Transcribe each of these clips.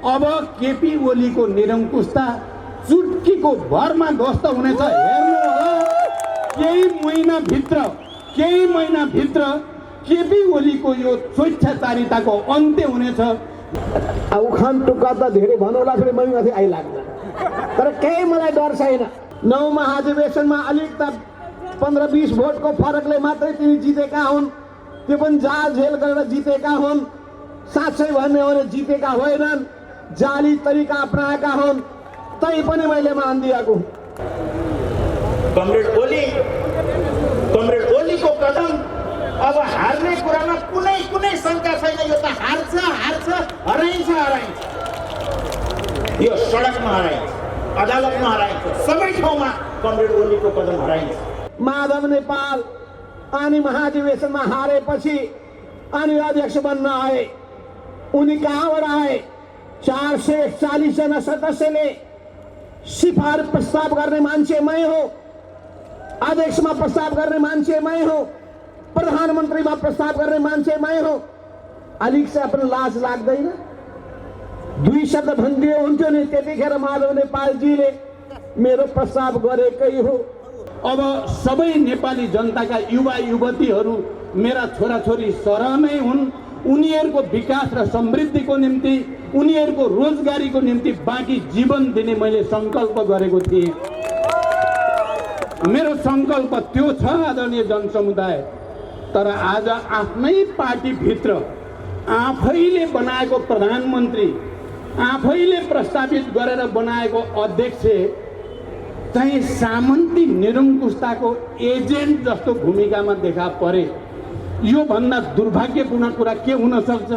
अब केपी ओलीको निरङ्कुशता चुटकीको भरमा ध्वस्त हुनेछ। हेर्नु होला, केही महिनाभित्र केपी ओलीको यो स्वेच्छाचारिताको अन्त्य हुनेछ। उखान टुक्का त धेरै भन्नुला फेरि मै माथि आइलाग्छ, तर केही मलाई डर छैन। 9 महाधिवेशनमा अलिक त 15-20 भोटको फरकले मात्रै तिनी जितेका हुन्, त्यो पनि जालझेल गरेर जितेका हुन्। साँच्चै भन्ने हो भने जितेका होइनन्, जाली तरिका अपनाएका हुन्। तै पनि मैले मान दिएको। कमरेड ओलीको कदम अब हार्ने कुरामा कुनै शङ्का छैन। यो त हार्छ, हराइन्छ। यो सडकमा हराइन्छ, अदालतमा हराइन्छ, सबै ठाउँमा कमरेड ओलीको कदम हराइन्छ। माधव नेपाल अनि महाधिवेशनमा हारेपछि अनि अध्यक्ष बन्न आए। उनी कहाँबाट आए? 440 जना सदस्यले सिफारिस प्रस्ताव गर्ने मान्छे मै हो, अध्यक्षमा प्रस्ताव गर्ने मान्छे मै हो, प्रधानमन्त्रीमा प्रस्ताव गर्ने मान्छे मै हो। अलिक चाहिँ आफ्नो लाज लाग्दैन? 2 शब्द भनिदियो हुन्थ्यो नि, त्यतिखेर माधव नेपालजीले मेरो प्रस्ताव गरेकै हो। अब सबै नेपाली जनताका युवा युवतीहरू मेरा छोराछोरी सरह नै हुन्। उनीहरूको विकास र समृद्धिको निम्ति, उनीहरूको रोजगारीको निम्ति बाँकी जीवन दिने मैले सङ्कल्प गरेको थिएँ। मेरो सङ्कल्प त्यो छ आदरणीय जनसमुदाय। तर आज आफ्नै पार्टीभित्र आफैले बनाएको प्रधानमन्त्री, आफैले प्रस्तावित गरेर बनाएको अध्यक्ष चाहिँ सामन्ती निरङ्कुशताको एजेन्ट जस्तो भूमिकामा देखा परे। यो भन्दा दुर्भाग्यपूर्ण कुरा के हुन सक्छ?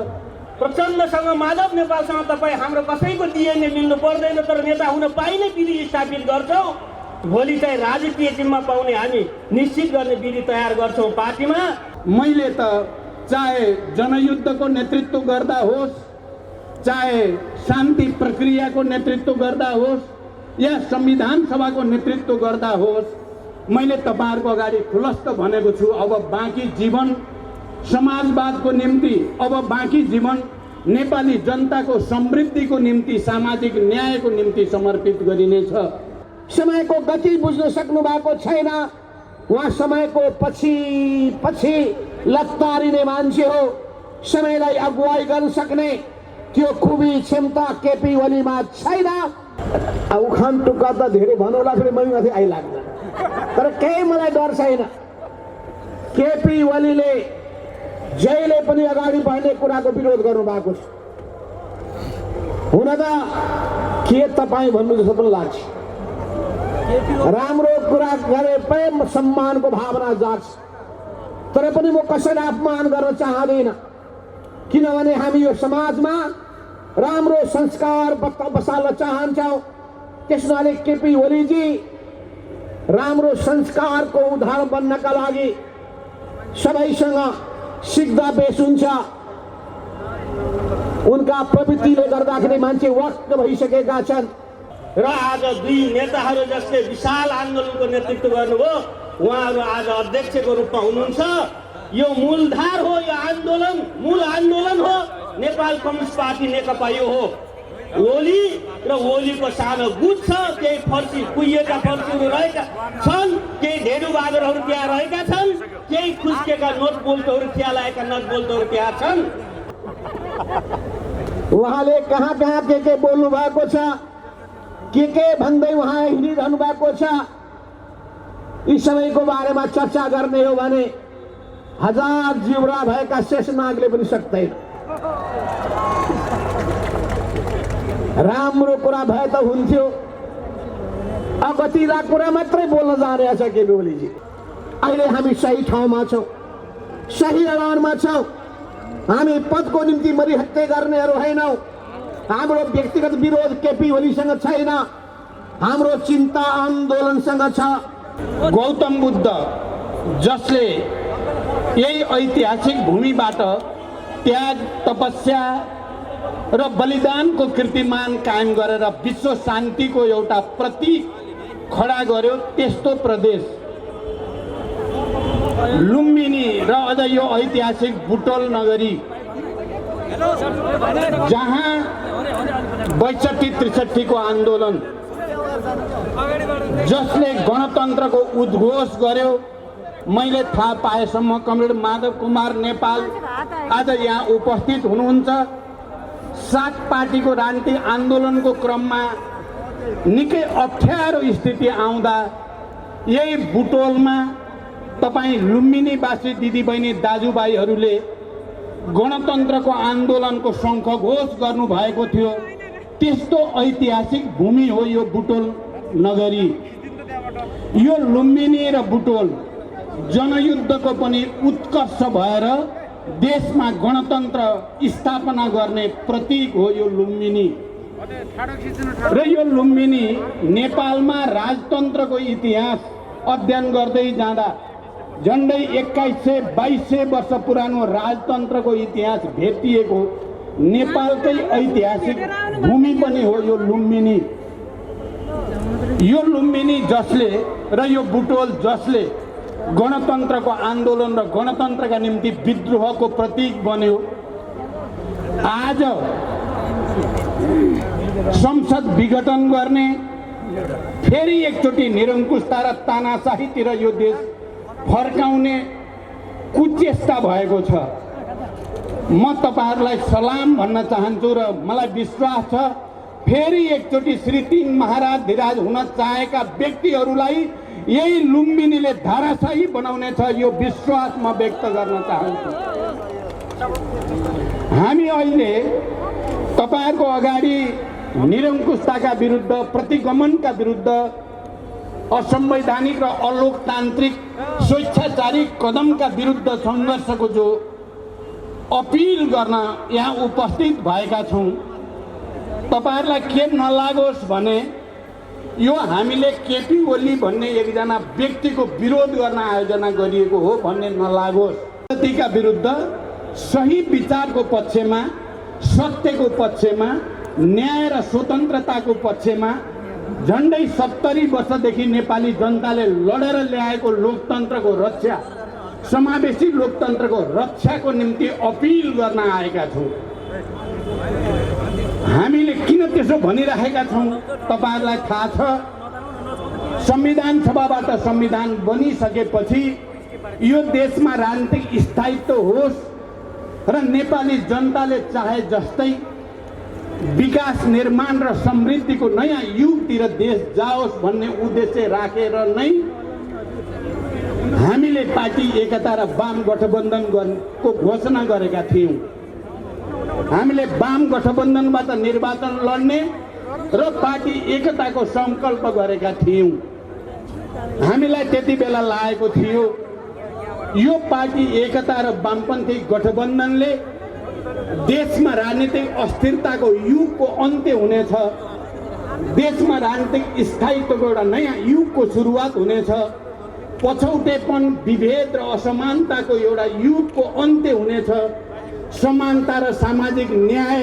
प्रचण्डसँग, माधव नेपालसँग तपाईँ हाम्रो कसैको डिएनए मिल्नु पर्दैन, तर नेता हुन पाइ नै विधि स्थापित गर्छौँ। भोलि चाहिँ राजकीय जिम्मा पाउने हामी निश्चित गर्ने विधि तयार गर्छौँ पार्टीमा। मैले त चाहे जनयुद्धको नेतृत्व गर्दा होस्, चाहे शान्ति प्रक्रियाको नेतृत्व गर्दा होस्, या संविधान सभाको नेतृत्व गर्दा होस्, मैले तपाईँहरूको अगाडि खुलस्त भनेको छु, अब बाँकी जीवन समाजवादको निम्ति, अब बाँकी जीवन नेपाली जनताको समृद्धिको निम्ति, सामाजिक न्यायको निम्ति समर्पित गरिनेछ। समयको गति बुझ्न सक्नु भएको छैन। उहाँ समयको पछि लतारिने मान्छे हो। समयलाई अगुवाई गर्न सक्ने त्यो खुबी क्षमता केपी ओलीमा छैन। उखान टुक्का त धेरै भन्नुला फेरि मै माथि आइलाग्छ, तर केही मलाई डर छैन। केपी ओलीले जहिले पनि अगाडि बढ्ने कुराको विरोध गर्नु भएको छ। हुन त के तपाईँ भन्नु जस्तो पनि लाग्छ। राम्रो कुरा गरे प्रेम सम्मानको भावना जाग्छ, तर पनि म कसैलाई अपमान गर्न चाहँदैन। किनभने हामी यो समाजमा राम्रो संस्कार बसाल्न चाहन्छौँ। त्यसैले केपी ओलीजी राम्रो संस्कारको उदाहरण बन्नका लागि सबैसँग सिक्दा बेस हुन्छ। उनका प्रवृत्तिले गर्दाखेरि मान्छे वक्त भइसकेका छन्। र आज 2 नेताहरू जसले विशाल आन्दोलनको नेतृत्व गर्नुभयो, उहाँहरू आज अध्यक्षको रूपमा हुनुहुन्छ। यो मूलधार हो, यो आन्दोलन मूल आन्दोलन हो। नेपाल कम्युनिस्ट पार्टी नेकपा यो हो। ओली र ओलीको सानो गुट छ। केही फर्सी कुहिएका फर्सीहरू रहेका छन्, केही ढेडु बाँदरहरू त्यहाँ रहेका छन्, केही खुस्केका नोट बोल्टोहरू त्यहाँ लागेका नट बोल्टोहरू त्यहाँ छन्। उहाँले कहाँ के बोल्नु भएको छ, के भन्दै उहाँ हिँडिरहनु भएको छ। यी सबैको बारेमा चर्चा गर्ने हो भने 1000 जिउरा भएका शेषनागले पनि सक्दैन। राम्रो कुरा भए त हुन्थ्यो, अगतिला कुरा मात्रै बोल्न जाने छ केपी ओलीजी। अहिले हामी सही ठाउँमा छौँ, सही अडानमा छौँ। हामी पदको निम्ति मरिहत्ते गर्नेहरू होइनौँ। हाम्रो व्यक्तिगत विरोध केपी ओलीसँग छैन, हाम्रो चिन्ता आन्दोलनसँग छ। गौतम बुद्ध जसले यही ऐतिहासिक भूमिबाट त्याग, तपस्या र बलिदानको कीर्तिमान कायम गरेर विश्व शान्तिको एउटा प्रतीक खडा गर्यो, त्यस्तो प्रदेश लुम्बिनी र अझ यो ऐतिहासिक बुटोल नगरी, जहाँ 62-63 को आन्दोलन जसले गणतन्त्रको उद्घोष गर्यो। मैले थाहा पाएसम्म कमरेड माधव कुमार नेपाल आज यहाँ उपस्थित हुनुहुन्छ। 7 पार्टीको राजनीतिक आन्दोलनको क्रममा निकै अप्ठ्यारो स्थिति आउँदा यही बुटोलमा तपाईँ लुम्बिनीवासी दिदीबहिनी दाजुभाइहरूले गणतन्त्रको आन्दोलनको शङ्खघोष गर्नुभएको थियो। त्यस्तो ऐतिहासिक भूमि हो यो बुटोल नगरी। यो लुम्बिनी र बुटोल जनयुद्धको पनि उत्कर्ष भएर देशमा गणतन्त्र स्थापना गर्ने प्रतीक हो यो लुम्बिनी। र यो लुम्बिनी नेपालमा राजतन्त्रको इतिहास अध्ययन गर्दै जाँदा झन्डै 2100-2200 वर्ष पुरानो राजतन्त्रको इतिहास भेटिएको नेपालकै ऐतिहासिक भूमि पनि हो यो लुम्बिनी। यो लुम्बिनी जसले र यो बुटोल जसले गणतन्त्रको आन्दोलन र गणतन्त्रका निम्ति विद्रोहको प्रतीक बन्यो। आज संसद विघटन गर्ने, फेरि एकचोटि निरङ्कुशता र तानाशाहीतिर यो देश फर्काउने कुचेष्टा भएको छ। म तपाईहरुलाई सलाम भन्न चाहन्छु र मलाई विश्वास छ फेरि एकचोटि श्री 3 महाराज धिराज हुन चाहेका व्यक्तिहरूलाई यही लुम्बिनीले धाराशाही बनाउने छ, यो विश्वास म व्यक्त गर्न चाहन्छु। हामी अहिले तपाईहरुको अगाडि निरङ्कुशताका विरुद्ध, प्रतिगमनका विरुद्ध, असंवैधानिक र अलोकतान्त्रिक स्वेच्छाचारी कदमका विरुद्ध सङ्घर्षको जो अपिल गर्न यहाँ उपस्थित भएका छौँ। तपाईहरुलाई के नलागोस् भने यो हामीले केपी ओली भन्ने एकजना व्यक्तिको विरोध गर्न आयोजना गरिएको हो भन्ने नलागोस्। जातिका विरुद्ध सही विचारको पक्षमा, सत्यको पक्षमा, न्याय र स्वतन्त्रताको पक्षमा झन्डै 70 वर्षदेखि नेपाली जनताले लडेर ल्याएको लोकतन्त्रको रक्षा, समावेशी लोकतन्त्रको रक्षाको निम्ति अपिल गर्न आएका छौँ। हामीले किन त्यसो भनिरहेका छौँ तपाईहरुलाई थाहा छ। संविधान सभाबाट संविधान बनिसकेपछि यो देशमा राजनीतिक स्थायित्व होस् र नेपाली जनताले चाहे जस्तै विकास, निर्माण र समृद्धिको नयाँ युगतिर देश जाओस् भन्ने उद्देश्य राखेर नै हामीले पार्टी एकता र वाम गठबन्धनको घोषणा गरेका थियौँ। हामीले वाम गठबन्धनबाट निर्वाचन लड्ने र पार्टी एकताको संकल्प गरेका थियौँ। हामीलाई त्यति बेला लागेको थियो यो पार्टी एकता र वामपन्थी गठबन्धनले देशमा राजनीतिक अस्थिरताको युगको अन्त्य हुनेछ, देशमा राजनीतिक स्थायित्वको एउटा नयाँ युगको सुरुवात हुनेछ, पछौटेपन, विभेद र असमानताको एउटा युगको अन्त्य हुनेछ, समानता र सामाजिक न्याय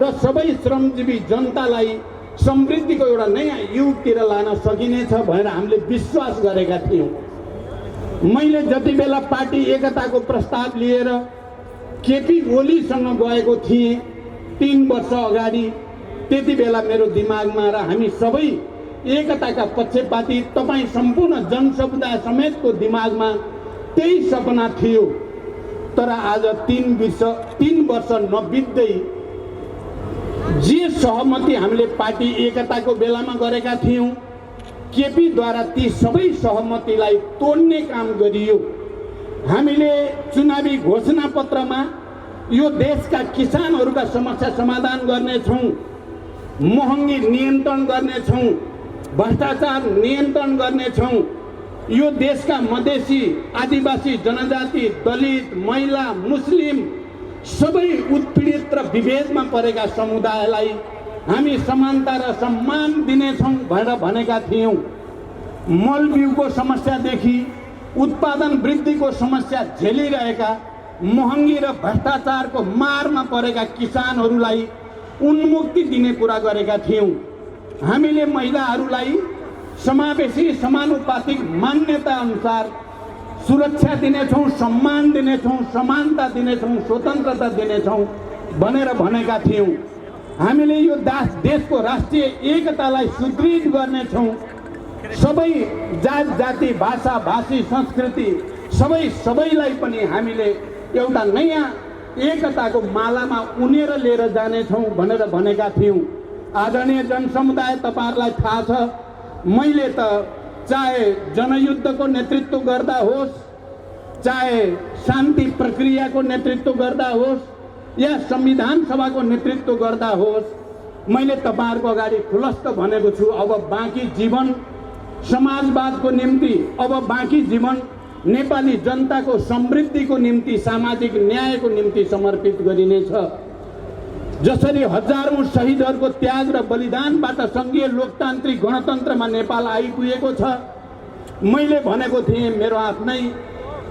र सबै श्रमजीवी जनतालाई समृद्धिको एउटा नयाँ युगतिर लान सकिनेछ भनेर हामीले विश्वास गरेका थियौँ। मैले जति बेला पार्टी एकताको प्रस्ताव लिएर केपी ओलीसँग गएको थिएँ 3 वर्ष अगाडि, त्यति बेला मेरो दिमागमा र हामी सबै एकताका पक्षपाती तपाईँ सम्पूर्ण जनसमुदाय समेतको दिमागमा त्यही सपना थियो। तर आज 3 वर्ष नबित्दै जे सहमति हामीले पार्टी एकताको बेलामा गरेका थियौँ, केपीद्वारा ती सबै सहमतिलाई तोड्ने काम गरियो। हामीले चुनावी घोषणा पत्रमा यो देशका किसानहरूका समस्या समाधान गर्नेछौँ, महँगी नियन्त्रण गर्नेछौँ, भ्रष्टाचार नियन्त्रण गर्नेछौँ, यो देशका मधेसी, आदिवासी, जनजाति, दलित, महिला, मुस्लिम सबै उत्पीडित र विभेदमा परेका समुदायलाई हामी समानता र सम्मान दिनेछौँ भनेर भनेका थियौँ। मलबिउको समस्यादेखि उत्पादन वृद्धिको समस्या झेलिरहेका, महँगी र भ्रष्टाचारको मारमा परेका किसानहरूलाई उन्मुक्ति दिने कुरा गरेका थियौँ। हामीले महिलाहरूलाई समावेशी समानुपातिक मान्यता अनुसार सुरक्षा दिनेछौँ, सम्मान दिनेछौँ, समानता दिनेछौँ, स्वतन्त्रता दिनेछौँ भनेर भनेका थियौँ। हामीले यो देशको राष्ट्रिय एकतालाई सुदृढ गर्नेछौँ। सबै जात जाति भाषा भाषी संस्कृति सबैलाई पनि हामीले एउटा नयाँ एकताको मालामा उनेर लिएर जानेछौँ भनेर भनेका थियौँ। आदरणीय जनसमुदाय, तपाईहरुलाई थाहा छ, मैले त चाहे जनयुद्धको नेतृत्व गर्दा होस्, चाहे शान्ति प्रक्रियाको नेतृत्व गर्दा होस् या संविधान सभाको नेतृत्व गर्दा होस्, मैले तपाईहरुको अगाडि खुलस्त भनेको छु, अब बाँकी जीवन समाजवादको निम्ति, अब बाँकी जीवन नेपाली जनताको समृद्धिको निम्ति, सामाजिक न्यायको निम्ति समर्पित गरिनेछ। जसरी हजारौं शहीदहरूको त्याग र बलिदानबाट संघीय लोकतान्त्रिक गणतन्त्रमा नेपाल आइपुगेको छ, मैले भनेको थिएँ मेरो आफ्नै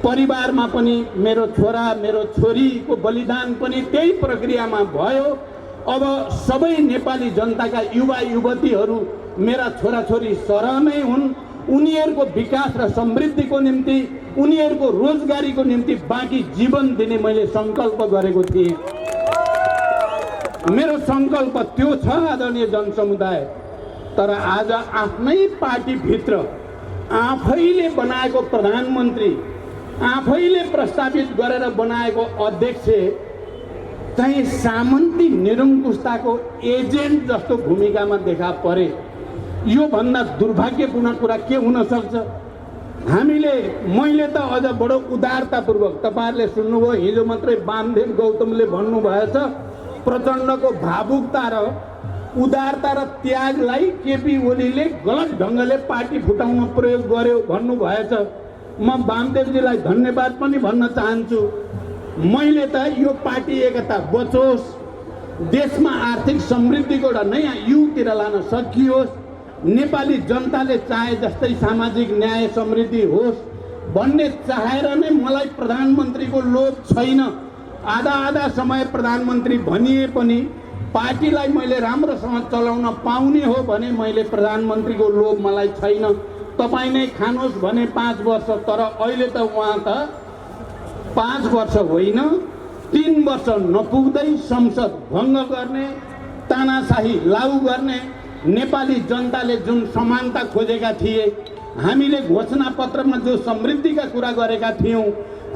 परिवारमा पनि मेरो छोरा मेरो छोरीको बलिदान पनि त्यही प्रक्रियामा भयो। अब सबै नेपाली जनताका युवा युवतीहरू मेरा छोराछोरी सरह नै हुन्। उनीहरूको विकास र समृद्धिको निम्ति, उनीहरूको रोजगारीको निम्ति बाँकी जीवन दिने मैले संकल्प गरेको थिएँ। मेरो संकल्प त्यो छ आदरणीय जनसमुदाय। तर आज आफ्नै पार्टीभित्र आफैले बनाएको प्रधानमन्त्री, आफैले प्रस्तावित गरेर बनाएको अध्यक्ष चाहिँ सामन्ती निरङ्कुशताको एजेन्ट जस्तो भूमिकामा देखा परे। यो भन्दा दुर्भाग्यपूर्ण कुरा के हुन सक्छ? मैले त अझ बडो उदारतापूर्वक, तपाईहरुले सुन्नुभयो हिजो मात्रै वामदेव गौतमले भन्नुभएछ, प्रचण्डको भावुकता र उदारता र त्यागलाई केपी ओलीले गलत ढङ्गले पार्टी फुटाउन प्रयोग गर्यो भन्नुभएछ। म वामदेवजीलाई धन्यवाद पनि भन्न चाहन्छु। मैले त यो पार्टी एकता बचोस्, देशमा आर्थिक समृद्धिको एउटा नयाँ युगतिर लान सकियोस्, नेपाली जनताले चाहे जस्तै सामाजिक न्याय समृद्धि होस् भन्ने चाहेर नै मलाई प्रधानमन्त्रीको लोभ छैन। आधा समय प्रधानमन्त्री भनिए पनि पार्टीलाई मैले राम्रोसँग चलाउन पाउने हो भने मैले प्रधानमन्त्रीको लोभ मलाई छैन। तपाईँ नै खानुहोस् भने 5 वर्ष, तर अहिले त उहाँ त 5 वर्ष होइन 3 वर्ष नपुग्दै संसद भङ्ग गर्ने, तानाशाही लागू गर्ने, नेपाली जनताले जुन समानता खोजेका थिए, हामीले घोषणा पत्रमा जो समृद्धिका कुरा गरेका थियौँ,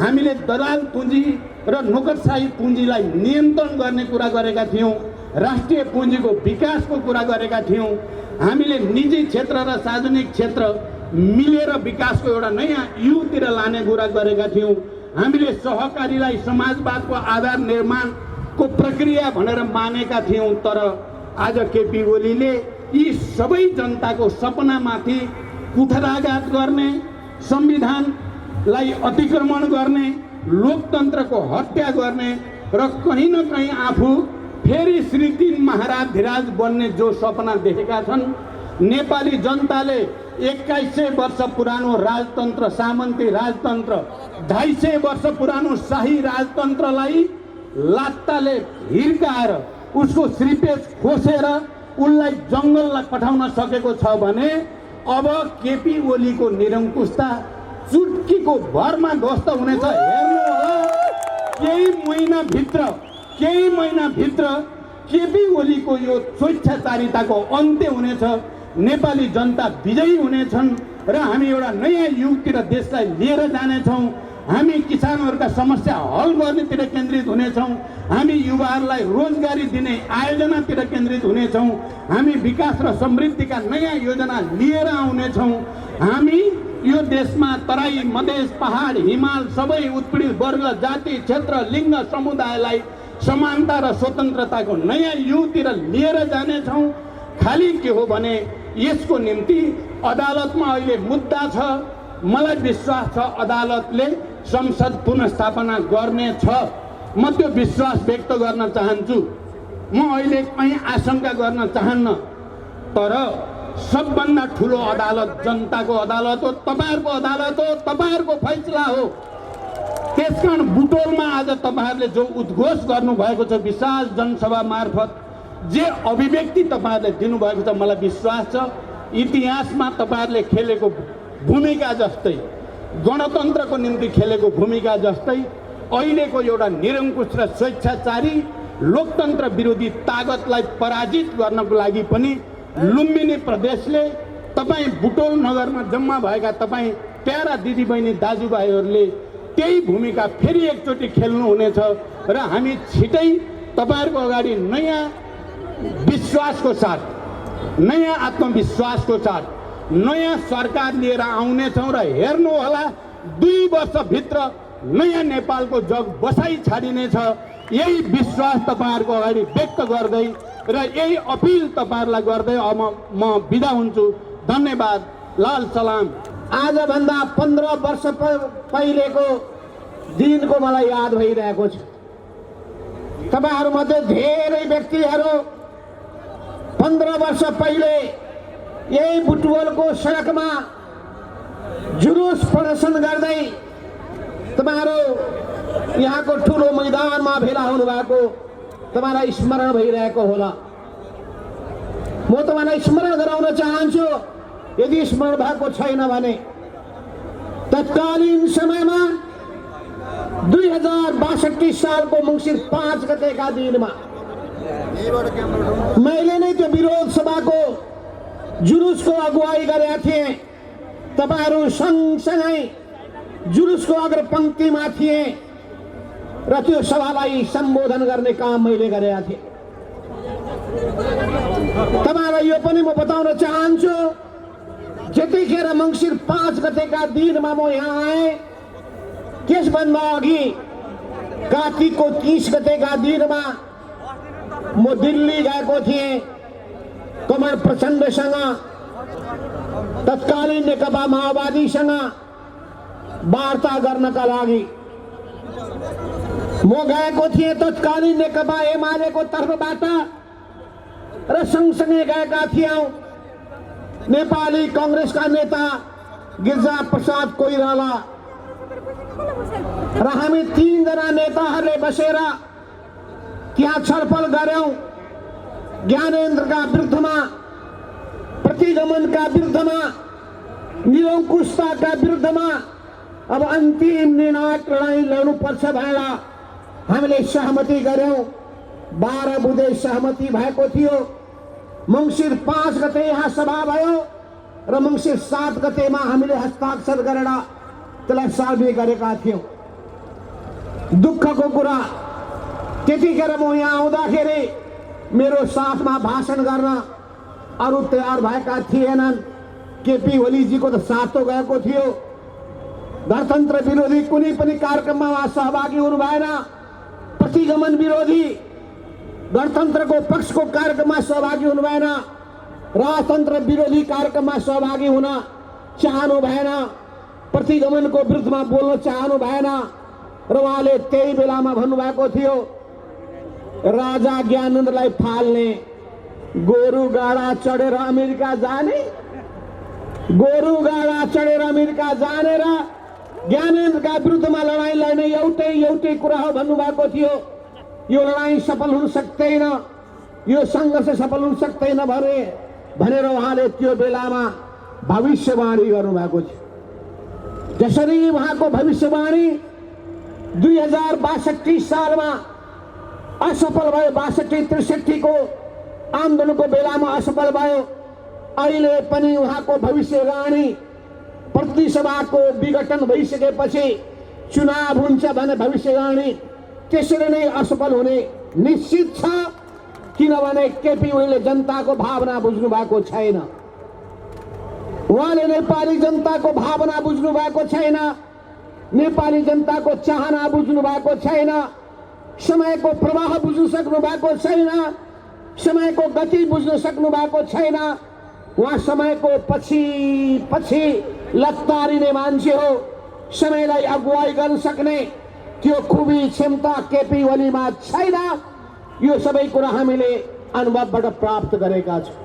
हामीले दलाल पुँजी र नोकरशाही पुँजीलाई नियन्त्रण गर्ने कुरा गरेका थियौँ, राष्ट्रिय पुँजीको विकासको कुरा गरेका थियौँ, हामीले निजी क्षेत्र र सार्वजनिक क्षेत्र मिलेर विकासको एउटा नयाँ युगतिर लाने कुरा गरेका थियौँ, हामीले सहकारीलाई समाजवादको आधार निर्माणको प्रक्रिया भनेर मानेका थियौँ। तर आज केपी ओलीले यी सबै जनताको सपनामाथि कुठाराघात गर्ने, संविधानलाई अतिक्रमण गर्ने, लोकतन्त्रको हत्या गर्ने र कहीँ न कहीँ आफू फेरि श्री 3 महाराज धिराज बन्ने जो सपना देखेका छन्, नेपाली जनताले 2100 वर्ष पुरानो राजतन्त्र, सामन्ती राजतन्त्र, 250 वर्ष पुरानो शाही राजतन्त्रलाई लात्ताले हिर्काएर उसको श्रीपेज खोसेर उसलाई जङ्गललाई पठाउन सकेको छ भने अब केपी ओलीको निरङ्कुशता चुटकीको भरमा ध्वस्त हुनेछ। हेर्नु होला, केही महिनाभित्र केपी ओलीको यो स्वेच्छाचारिताको अन्त्य हुनेछ। नेपाली जनता विजयी हुनेछन् र हामी एउटा नयाँ युगतिर देशलाई लिएर जानेछौँ। हामी किसानहरूका समस्या हल गर्नेतिर केन्द्रित हुनेछौँ। हामी युवाहरूलाई रोजगारी दिने आयोजनातिर केन्द्रित हुनेछौँ। हामी विकास र समृद्धिका नयाँ योजना लिएर आउनेछौँ। हामी यो देशमा तराई, मधेस, पहाड, हिमाल सबै उत्पीडित वर्ग, जाति, क्षेत्र, लिङ्ग, समुदायलाई समानता र स्वतन्त्रताको नयाँ युगतिर लिएर जानेछौँ। खाली के हो भने यसको निम्ति अदालतमा अहिले मुद्दा छ। मलाई विश्वास छ अदालतले संसद पुनर्स्थापना गर्नेछ। म त्यो विश्वास व्यक्त गर्न चाहन्छु। म अहिले कहीँ आशंका गर्न चाहन्न। तर सबभन्दा ठुलो अदालत जनताको अदालत हो, तपाईहरुको अदालत हो, तपाईहरुको फैसला हो। त्यसकारण बुटोलमा आज तपाईहरुले जो उद्घोष गर्नुभएको छ, विशाल जनसभा मार्फत जे अभिव्यक्ति तपाईहरुले दिनुभएको छ, मलाई विश्वास छ इतिहासमा तपाईहरुले खेलेको भूमिका जस्तै, गणतन्त्रको निम्ति खेलेको भूमिका जस्तै अहिलेको एउटा निरङ्कुश र स्वेच्छाचारी लोकतन्त्र विरोधी तागतलाई पराजित गर्नको लागि पनि लुम्बिनी प्रदेशले तपाईँ बुटोल नगरमा जम्मा भएका तपाईँ प्यारा दिदीबहिनी दाजुभाइहरूले त्यही भूमिका फेरि एकचोटि खेल्नुहुनेछ र हामी छिटै तपाईँहरूको अगाडि नयाँ विश्वासको साथ, नयाँ आत्मविश्वासको साथ नयाँ सरकार लिएर आउनेछौँ र हेर्नुहोला 2 वर्षभित्र नयाँ नेपालको जग बसाइ छाडिनेछ। यही विश्वास तपाईँहरूको अगाडि व्यक्त गर्दै र यही अपिल तपाईँहरूलाई गर्दै अब म बिदा हुन्छु। धन्यवाद। लाल सलाम। आजभन्दा 15 वर्ष पहिलेको दिनको मलाई याद भइरहेको छ। तपाईँहरूमध्ये धेरै व्यक्तिहरू 15 वर्ष पहिले यही बुटवलको सडकमा जुलुस प्रदर्शन गर्दै तपाईँहरू यहाँको ठुलो मैदानमा भेला हुनुभएको तपाईँलाई स्मरण भइरहेको होला। म तपाईँलाई स्मरण गराउन चाहन्छु, यदि स्मरण भएको छैन भने तत्कालीन समयमा 2062 सालको मङ्सिर 5 गतेका दिनमा मैले नै त्यो विरोध सभाको जुलुसको अगुवाई गरेका थिएँ। तपाईँहरू सँगसँगै जुलुसको अग्रपङ्क्तिमा थिए र त्यो सभालाई सम्बोधन गर्ने काम मैले गरेका थिएँ। तपाईँहरूलाई यो पनि म बताउन चाहन्छु, जतिखेर मङ्सिर 5 गतेका दिनमा म यहाँ आएँ, त्यसभन्दा अघि कार्तिकको 30 गतेका दिनमा म दिल्ली गएको थिएँ कमल प्रचण्डसँग, तत्कालीन नेकपा माओवादीसँग वार्ता गर्नका लागि। म गएको थिएँ तत्कालीन नेकपा एमालेको तर्फबाट र सँगसँगै गएका थियौँ नेपाली काङ्ग्रेसका नेता गिरिजा प्रसाद कोइराला र हामी 3 जना नेताहरूले बसेर त्यहाँ छलफल गर्यौँ। ज्ञानेन्द्रका विरुद्धमा, प्रतिगमनका विरुद्धमा, निरङ्कुशताका विरुद्धमा अब अन्तिम निर्णायक लडाईँ लड्नुपर्छ भनेर हामीले सहमति गर्यौँ। 12 बुँदे सहमति भएको थियो। मङ्सिर 5 गते यहाँ सभा भयो र मङ्सिर 7 गतेमा हामीले हस्ताक्षर गरेर त्यसलाई सार्वजनिक गरेका थियौँ। दुःखको कुरा, त्यतिखेर म यहाँ आउँदाखेरि मेरो साथमा भाषण गर्न अरू तयार भएका थिएनन्। केपी ओलीजीको त सातो गएको थियो। गणतन्त्र विरोधी कुनै पनि कार्यक्रममा उहाँ सहभागी हुनु भएन। प्रतिगमन विरोधी गणतन्त्रको पक्षको कार्यक्रममा सहभागी हुनु भएन। राजतन्त्र विरोधी कार्यक्रममा सहभागी हुन चाहनु भएन। प्रतिगमनको विरुद्धमा बोल्न चाहनु भएन र उहाँले त्यही बेलामा भन्नुभएको थियो, राजा ज्ञानेन्द्रलाई फाल्ने, गोरु गाडा चढेर अमेरिका जाने, गोरु गाडा चढेर अमेरिका जाने र ज्ञानेन्द्रका विरुद्धमा लडाईँ लड्ने एउटै कुरा हो भन्नुभएको थियो। यो लडाईँ सफल हुन सक्दैन, यो सङ्घर्ष सफल हुन सक्दैन भनेर उहाँले त्यो बेलामा भविष्यवाणी गर्नुभएको थियो। जसरी उहाँको भविष्यवाणी 2062 सालमा असफल भयो, 62-63 को आन्दोलनको बेलामा असफल भयो, अहिले पनि उहाँको भविष्यवाणी प्रतिनिधि सभाको विघटन भइसकेपछि चुनाव हुन्छ भने भविष्यवाणी त्यसरी नै असफल हुने निश्चित छ। किनभने केपी ओलीले जनताको भावना बुझ्नु भएको छैन। उहाँले नेपाली जनताको भावना बुझ्नु भएको छैन, नेपाली जनताको चाहना बुझ्नु भएको छैन, समयको प्रवाह बुझ्न सक्नु भएको छैन, समयको गति बुझ्न सक्नु भएको छैन। उहाँ समयको पछि लतारिने मान्छे हो। समयलाई अगुवाई गर्न सक्ने त्यो खुबी क्षमता केपी ओलीमा छैन। यो सबै कुरा हामीले अनुभवबाट प्राप्त गरेका छौँ।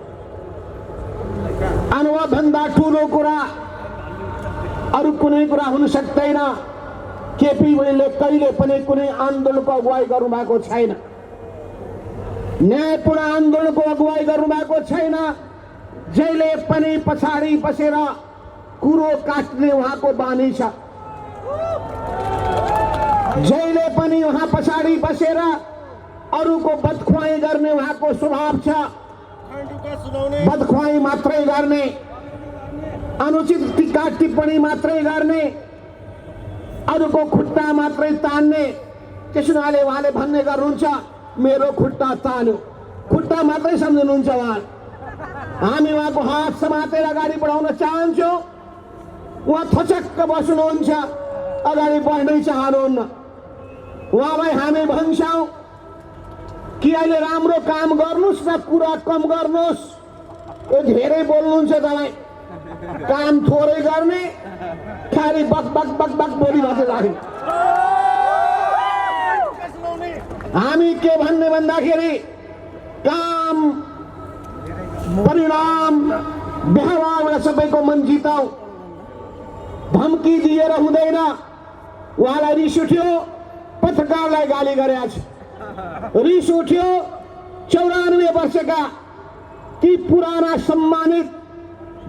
अनुभवभन्दा ठुलो कुरा अरू कुनै कुरा हुन सक्दैन। केपी ओलीले कहिले पनि कुनै आन्दोलनको अगुवाई गर्नुभएको छैन, न्यायपूर्ण आन्दोलनको अगुवाई गर्नुभएको छैन। जहिले पनि पछाडि बसेर कुरो काट्ने उहाँको बानी छ। जहिले पनि उहाँ पछाडि बसेर अरूको बदखुवाई गर्ने उहाँको स्वभाव छ। बदखुवाई मात्रै गर्ने, अनुचित टिका टिप्पणी मात्रै गर्ने, अरूको खुट्टा मात्रै तान्ने। त्यसैले उहाँले भन्ने गर्नुहुन्छ मेरो खुट्टा तान्यो, खुट्टा मात्रै सम्झनुहुन्छ उहाँ। हामी उहाँको हात समातेर अगाडि बढाउन चाहन्छौँ। उहाँ थचक्क बस्नुहुन्छ, अगाडि बढ्नै चाहनुहुन्न। उहाँलाई हामी भन्छौँ कि अहिले राम्रो काम गर्नुहोस् न कुरा कम गर्नुहोस्। यो धेरै बोल्नुहुन्छ तपाईँ, काम थोरै गर्ने, खालि बक बक बक बक बोली मात्रै राख्ने। हामी के भन्ने भन्दाखेरि काम परिणाम व्यवहारबाट सबैको मन जिताऊ। धम्की दिएर हुँदैन। उहाँलाई रिस उठ्यो, पत्रकारलाई गाली गरेका छ। रिस उठ्यो 94 वर्षका ती पुराना सम्मानित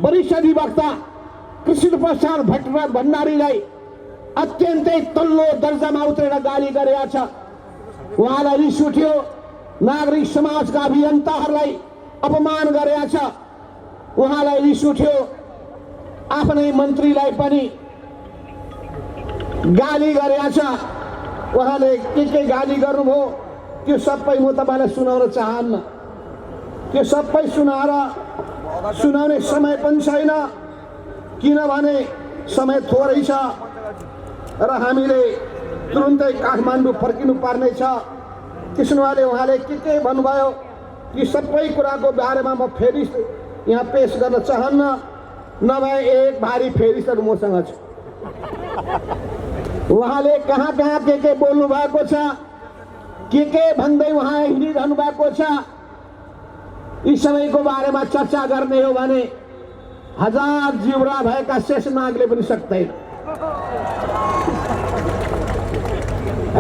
वरिष्ठ अधिवक्ता कृष्ण प्रसाद भण्डारीलाई अत्यन्तै तल्लो दर्जामा उत्रेर गाली गरेका छ। उहाँलाई रिस उठ्यो, नागरिक समाजका अभियन्ताहरूलाई अपमान गरेका छ। उहाँलाई रिस उठ्यो, आफ्नै मन्त्रीलाई पनि गाली गरेका छ। उहाँले के गाली गर्नुभयो त्यो सबै म तपाईँलाई सुनाउन चाहन्न। त्यो सबै सुनाउने समय पनि छैन, किनभने समय थोरै छ र हामीले तुरुन्तै काठमाडौँ फर्किनु पर्ने छ। त्यसैले उहाँले के भन्नुभयो ती सबै कुराको बारेमा म फेरि यहाँ पेश गर्न चाहन्न, नभए एक भारी फेरिसहरू मसँग छ। उहाँले कहाँ के बोल्नु भएको छ, के भन्दै उहाँ हिँडिरहनु भएको छ। यी सबैको बारेमा चर्चा गर्ने हो भने 1000 जिउरा भएका शेषनागले पनि सक्दैन।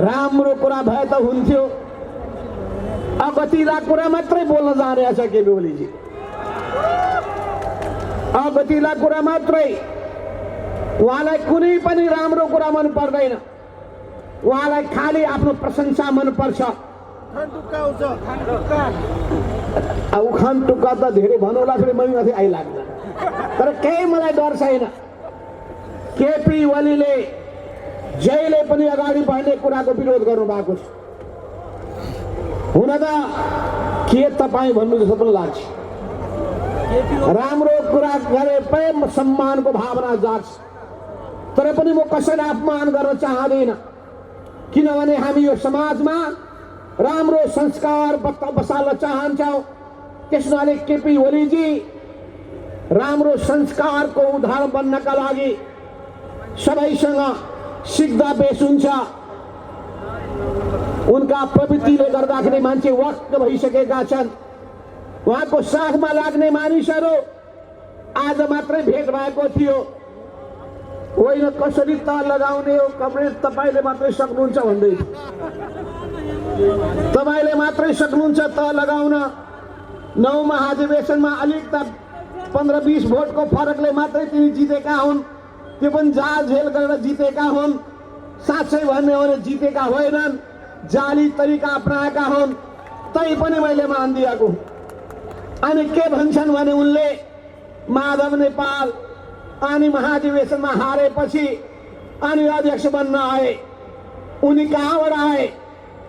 राम्रो कुरा भए त हुन्थ्यो, अगतिला कुरा मात्रै बोल्न जाने छ केपी ओलीजी। अगतिला कुरा मात्रै। उहाँलाई कुनै पनि राम्रो कुरा मन पर्दैन। उहाँलाई खालि आफ्नो प्रशंसा मन पर्छ। उखान टुक्का त धेरै भन्नुला फेरि मै माथि आइलाग्ला, तर केही मलाई डर छैन। केपी ओलीले जहिले पनि अगाडि बढ्ने कुराको विरोध गर्नु भएको छ। हुन त के तपाईँ भन्नु जस्तो पनि लाग्छ। राम्रो कुरा गरे प्रेम सम्मानको भावना जाग्छ, तर पनि म कसैलाई अपमान गर्न चाहँदैन। किनभने हामी यो समाजमा राम्रो संस्कार बसाल्न चाहन्छौँ। त्यसैले केपी ओलीजी राम्रो संस्कारको उदाहरण बन्नका लागि सबैसँग सिक्दा बेस हुन्छ। उनका प्रवृत्तिले गर्दाखेरि मान्छे वक्त भइसकेका छन्। उहाँको साथमा लाग्ने मानिसहरू आज मात्रै भेट भएको थियो। होइन कसरी त लगाउने हो कमरेड, तपाईँले मात्रै सक्नुहुन्छ भन्दै, तपाईँले मात्रै सक्नुहुन्छ त लगाउन। 9 महाधिवेशनमा अलिक त 15-20 भोटको फरकले मात्रै तिनी जितेका हुन्, त्यो पनि जाझेल गरेर जितेका हुन्। साँच्चै भन्ने हो भने जितेका होइनन्, जाली तरिका अपनाएका हुन्। तै पनि मैले मानिदिएको। अनि के भन्छन् भने उनले माधव नेपाल अनि महाधिवेशनमा हारेपछि अनि अध्यक्ष बन्न आए। उनी कहाँबाट आए?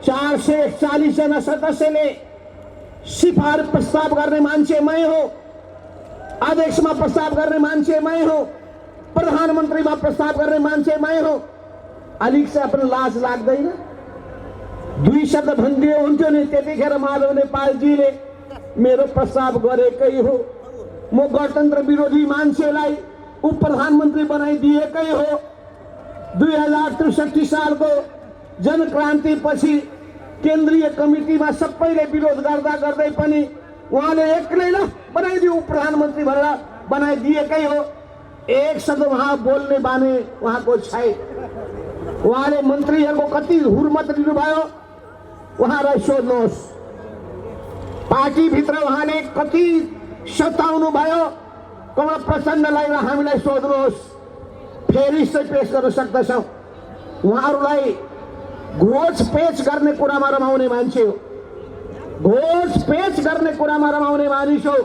440 जना सदस्यले सिफारिस प्रस्ताव गर्ने मान्छे मै हो, अध्यक्षमा प्रस्ताव गर्ने मान्छे मै हो, प्रधानमन्त्रीमा प्रस्ताव गर्ने मान्छे मै हो। अलिक चाहिँ आफ्नो लाज लाग्दैन? 2 शब्द भनिदियो हुन्थ्यो नि, त्यतिखेर माधव नेपालजीले मेरो प्रस्ताव गरेकै हो, म गणतन्त्र विरोधी मान्छेलाई उप प्रधानमन्त्री बनाइदिएकै हो। 2063 सालको जनक्रान्ति पछि केन्द्रीय कमिटीमा सबैले विरोध गर्दै पनि उहाँले एक्लै ल बनाइदियो उप प्रधानमन्त्री भनेर बनाइदिएकै हो। एक शब्द उहाँ बोल्ने बानी उहाँको छैन। उहाँले मन्त्रीहरूको कति हुर्मत दिनुभयो उहाँलाई सोध्नुहोस्। पार्टीभित्र उहाँले कति सताउनु भयो कमल प्रचण्डलाई र हामीलाई सोध्नुहोस्। फेरि चाहिँ पेश गर्न सक्दछौँ। उहाँहरूलाई घोच पेच गर्ने कुरामा रमाउने मान्छे हो। घोषपेच गर्ने कुरामा रमाउने मानिस हो।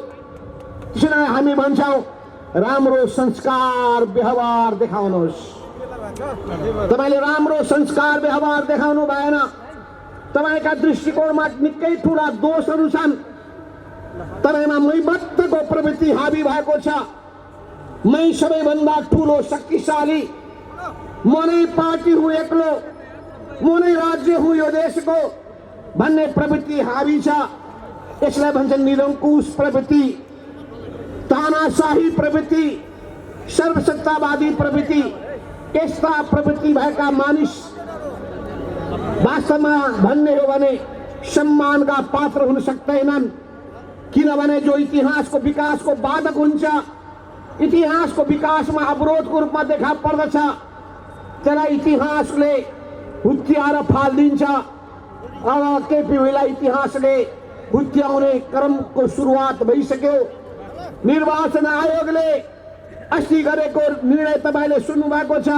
त्यसैले हामी भन्छौँ राम्रो संस्कार व्यवहार देखाउनुहोस्। तपाईँले राम्रो संस्कार व्यवहार देखाउनु भएन। तपाईँका दृष्टिकोणमा निकै ठुला दोषहरू छन्। तपाईँमा मैमत्तको प्रवृत्ति हावी भएको छ। मै सबैभन्दा ठुलो शक्तिशाली, म नै पार्टी हुँ एक्लो, म नै राज्य हुँ यो देशको भन्ने प्रवृत्ति हावी छ। यसलाई भन्छन् निरङ्कुश प्रवृत्ति, तानाशाही प्रवृत्ति, सर्वसत्तावादी प्रवृत्ति। यस्ता प्रवृत्ति भएका मानिस वास्तवमा भन्ने हो भने सम्मानका पात्र हुन सक्दैनन्। किनभने जो इतिहासको विकासको बाधक हुन्छ, इतिहासको विकासमा अवरोधको रूपमा देखा पर्दछ, त्यसलाई इतिहासले हुत्याएर फालिदिन्छ। अब केपी ओलीलाई इतिहासले हुत्याउने क्रमको सुरुवात भइसक्यो। निर्वाचन आयोगले अस्ति गरेको निर्णय तपाईँले सुन्नुभएको छ।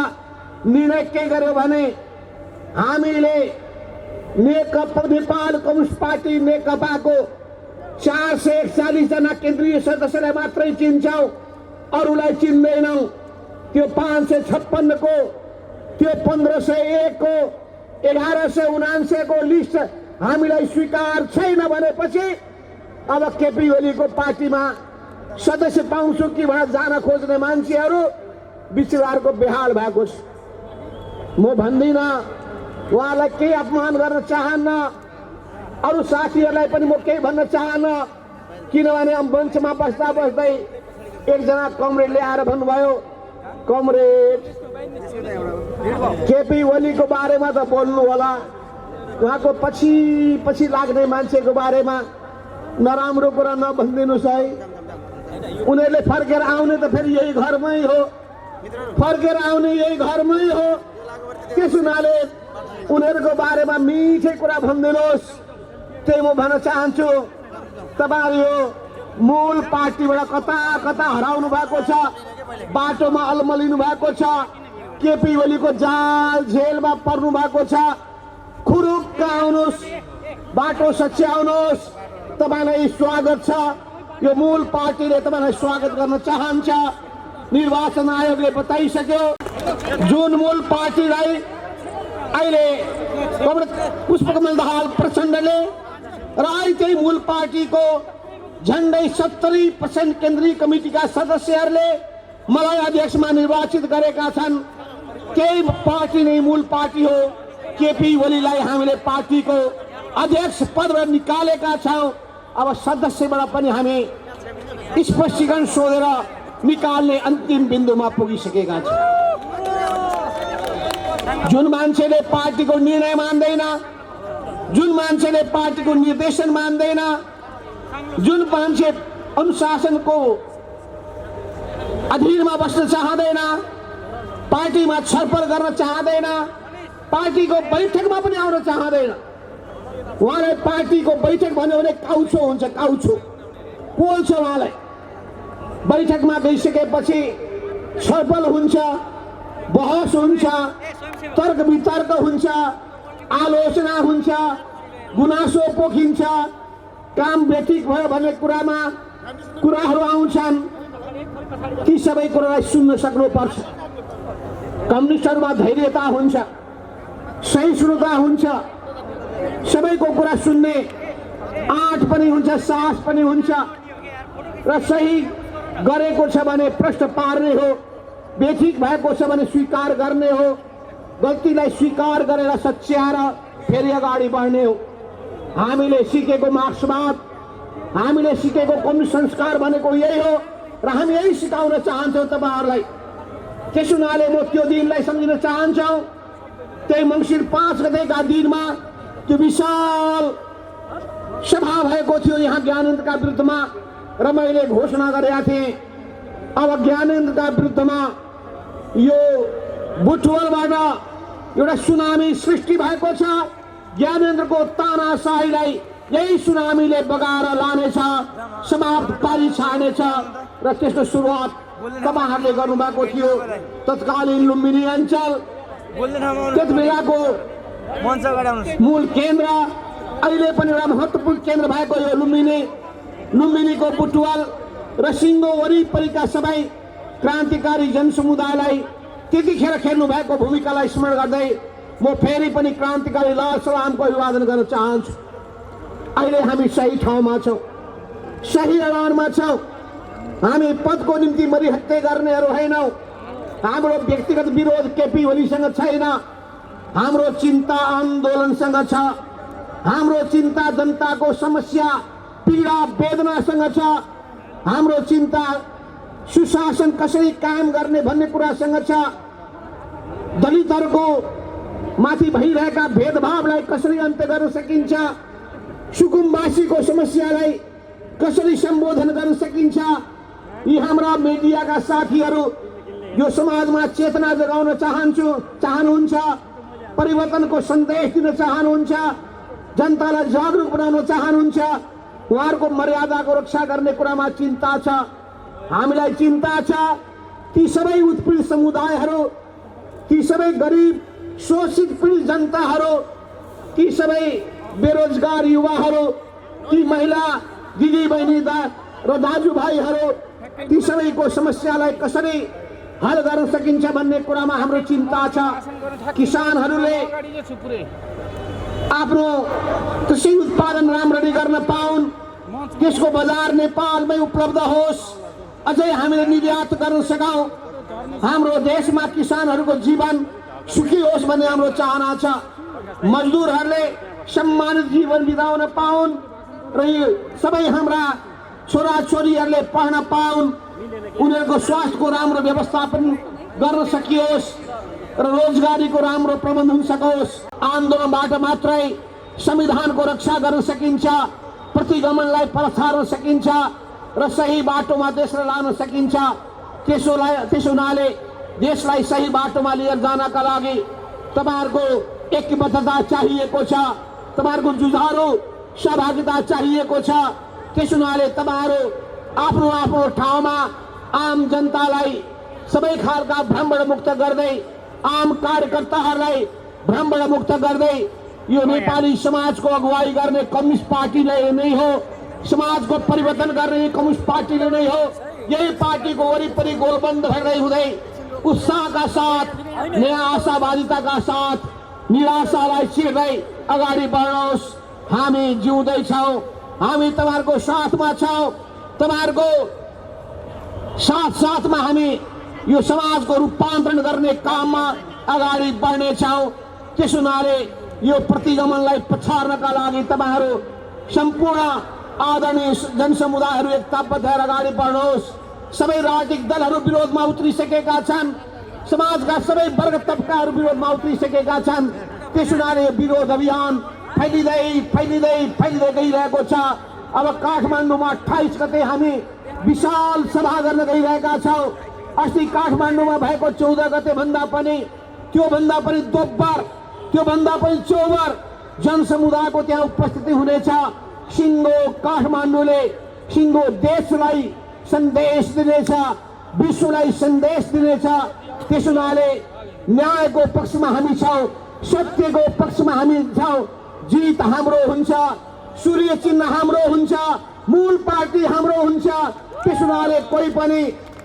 निर्णय के गर्यो भने हामीले नेकपा नेपाल कम्युनिस्ट पार्टी नेकपाको 441 जना केन्द्रीय सदस्यलाई मात्रै चिन्छौँ, अरूलाई चिन्दैनौँ। त्यो 556 को, त्यो 1501 को, 1179 को लिस्ट हामीलाई स्वीकार छैन भनेपछि अब केपी ओलीको पार्टीमा सदस्य पाउँछु कि भनेर जान खोज्ने मान्छेहरू बिचराहरूको बेहाल भएको छ। म भन्दिनँ, उहाँलाई केही अपमान गर्न चाहन्न, अरू साथीहरूलाई पनि म केही भन्न चाहन्न। किनभने मञ्चमा बस्दा बस्दै एकजना कमरेडले आएर भन्नुभयो, कमरेड केपी ओलीको बारेमा त बोल्नु होला, उहाँको पछि पछि लाग्ने मान्छेको बारेमा नराम्रो कुरा नभनिदिनुहोस् है। उनीहरूले फर्केर आउने त फेरि यही घरमै हो, फर्केर आउने यही घरमै हो। त्यस हुनाले उनीहरूको बारेमा मिठै कुरा भनिदिनुहोस्, त्यही म भन्न चाहन्छु। तपाईँहरू यो मूल पार्टीबाट कता कता हराउनु भएको छ, बाटोमा अलमलिनु भएको छ, केपी ओलीको जाल झेलमा पर्नु भएको छ। खुरुक्क आउनुहोस्, बाटो सच्याउनुहोस्। तपाईँलाई स्वागत छ। यो मूल पार्टीले तपाईँलाई स्वागत गर्न चाहन्छ। निर्वाचन आयोगले बताइसक्यो, जुन मूल पार्टीलाई अहिले पुष्पकमल दाहाल प्रचण्डले र अहिले त्यही मूल पार्टीको झन्डै 70% केन्द्रीय कमिटीका सदस्यहरूले मलाई अध्यक्षमा निर्वाचित गरेका छन्। त्यही पार्टी नै मूल पार्टी हो। केपी ओलीलाई हामीले पार्टीको अध्यक्ष पदबाट निकालेका छौँ। अब सदस्यबाट पनि हामी स्पष्टीकरण सोधेर निकाल्ने अन्तिम बिन्दुमा पुगिसकेका छौँ। जुन मान्छेले पार्टीको निर्णय मान्दैन, जुन मान्छेले पार्टीको निर्देशन मान्दैन, जुन मान्छे अनुशासनको अधीनमा बस्न चाहँदैन, पार्टीमा छलफल गर्न चाहँदैन, पार्टीको बैठकमा पनि आउन चाहँदैन, उहाँलाई पार्टीको बैठक भन्यो भने काउछो हुन्छ, काउछो पोल्छ। उहाँलाई बैठकमा गइसकेपछि छलफल हुन्छ, बहस हुन्छ, तर्क वितर्क हुन्छ, आलोचना हुन्छ, गुनासो पोखिन्छ, काम व्यतीत भयो भन्ने कुराहरू आउँछन्। ती सबै कुरालाई सुन्न सक्नुपर्छ। कम्युनिस्टहरूमा धैर्यता हुन्छ, सहिष्णुता हुन्छ, सबैको कुरा सुन्ने आँट पनि हुन्छ, साहस पनि हुन्छ र सही गरेको छ भने प्रश्न पार्ने हो, व्यथित भएको छ भने स्वीकार गर्ने हो, गल्तीलाई स्वीकार गरेर सच्याएर फेरि अगाडि बढ्ने हो। हामीले सिकेको मार्क्सवाद, हामीले सिकेको कम्युनिस्ट संस्कार भनेको यही हो र हामी यही सिकाउन चाहन्छौँ तपाईँहरूलाई। त्यस हुनाले म त्यो दिनलाई सम्झिन चाहन्छौँ। त्यही मङ्सिर 5 गतेका दिनमा त्यो विशाल सभा भएको थियो यहाँ ज्ञानेन्द्रका विरुद्धमा र मैले घोषणा गरेका थिएँ, अब ज्ञानेन्द्रका विरुद्धमा यो बुटवलबाट एउटा सुनामी सृष्टि भएको छ। ज्ञानेन्द्रको तानाशाहीलाई यही सुनामीले बगाएर लानेछ, समाप्त पारी छाड्नेछ र त्यसको सुरुवात तपाईँहरूले गर्नुभएको थियो। तत्कालीन लुम्बिनी अञ्चल, त्यति बेलाको मूल केन्द्र अहिले पनि एउटा महत्त्वपूर्ण केन्द्र भएको यो लुम्बिनीको बुटवल र सिङ्गो वरिपरिका सबै क्रान्तिकारी जनसमुदायलाई त्यतिखेर खेल्नु भएको भूमिकालाई स्मरण गर्दै म फेरि पनि क्रान्तिकारी लाल सलामको अभिवादन गर्न चाहन्छु। अहिले हामी सही ठाउँमा छौँ, सही अडानमा छौँ। हामी पदको निम्ति मरिहत्ते गर्नेहरू होइनौँ। हाम्रो व्यक्तिगत विरोध केपी ओलीसँग छैन। हाम्रो चिन्ता आन्दोलनसँग छ। हाम्रो चिन्ता जनताको समस्या पीडा वेदनासँग छ। हाम्रो चिन्ता सुशासन कसरी कायम गर्ने भन्ने कुरासँग छ। दलितहरूको माथि भइरहेका भेदभावलाई कसरी अन्त्य गर्न सकिन्छ, सुकुम्बासीको समस्यालाई कसरी सम्बोधन गर्न सकिन्छ, यी हाम्रा मिडियाका साथीहरू यो समाजमा चेतना जगाउन चाहनुहुन्छ, परिवर्तनको सन्देश दिन चाहनुहुन्छ, जनतालाई जागरुक बनाउन चाहनुहुन्छ, उहाँहरूको मर्यादाको रक्षा गर्ने कुरामा चिन्ता छ। हामीलाई चिन्ता छ ती सबै उत्पीडित समुदायहरू, ती सबै गरिब शोषित पीडित जनताहरू, ती सबै बेरोजगार युवाहरू, ती महिला दिदी बहिनी र दाजुभाइहरू, ती सबैको समस्यालाई कसरी हल गर्न सकिन्छ भन्ने कुरामा हाम्रो चिन्ता छ। किसानहरूले आफ्नो कृषि उत्पादन राम्ररी गर्न पाउन्, त्यसको बजार नेपालमै उपलब्ध होस्, अझै हामीले निर्यात गर्न सकौँ, हाम्रो देशमा किसानहरूको जीवन सुखी होस् भन्ने हाम्रो चाहना छ। मजदुरहरूले सम्मानित जीवन बिताउन पाउन् र यी सबै हाम्रा छोराछोरीहरूले पढ्न पाउन्, उनीहरूको स्वास्थ्यको राम्रो व्यवस्थापन गर्न सकियोस् र रोजगारीको राम्रो प्रबन्ध हुन सकोस्। आन्दोलनबाट मात्रै संविधानको रक्षा गर्न सकिन्छ, प्रतिगमनलाई पछार्न सकिन्छ र सही बाटोमा देशलाई लान सकिन्छ। त्यसो हुनाले देशलाई सही बाटोमा लिएर जानका लागि तपाईहरुको एकबद्धता चाहिएको छ, तपाईहरुको जुझारो सहभागिता चाहिएको छ। त्यसो हुनाले तपाईहरु आफ्नो आफ्नो ठाउँमा आम जनतालाई सबै खालका भ्रमण मुक्त गर्दै, आम कार्यकर्ताहरूलाई भ्रमण मुक्त गर्दै यो नेपाली समाजको अगुवाई गर्ने कम्युनिस्ट पार्टीले नै हो, समाजको परिवर्तन गर्ने कम्युनिस्ट पार्टीले नै हो। यही पार्टीको वरिपरि गोलबन्द गर्दै हुँदै उत्साहका साथ, नयाँ आशावादिताका साथ निराशालाई चिर्दै अगाडि बढ्नुहोस्। हामी जिउँदैछौँ, हामी तपाईहरुको साथमा छौँ, तपाईहरुको साथमा हामी यो समाजको रूपान्तरण गर्ने काममा अगाडि बढ्नेछौँ। त्यसो हुनाले यो प्रतिगमनलाई पछार्नका लागि तपाईहरु सम्पूर्ण आदरणीय जनसमुदायहरू एकताबद्ध भएर अगाडि बढ्नुहोस्। सबै राजनीतिक दलहरू विरोधमा उत्रिसकेका छन्, समाजका सबै वर्ग तबकाहरू विरोधमा उत्रिसकेका छन्। त्यसो हुनाले विरोध अभियान फैलिँदै गइरहेको छ। अब काठमाडौँमा 28 गते हामी विशाल सभा गर्न गइरहेका छौँ। अस्ति काठमाडौँमा भएको 14 गते भन्दा पनि त्योभन्दा पनि दोब्बर, त्योभन्दा पनि चौबर जनसमुदायको त्यहाँ उपस्थिति हुनेछ। सिङ्गो काठमाडौँले सिङ्गो देशलाई सन्देश दिनेछ, विश्वलाई सन्देश दिनेछ। त्यसो हुनाले न्यायको पक्षमा हामी छौँ, सत्यको पक्षमा हामी छौँ। जित हाम्रो हुन्छ, सूर्य चिन्ह हाम्रो हुन्छ, मूल पार्टी हाम्रो हुन्छ। त्यसो हुनाले कोही पनि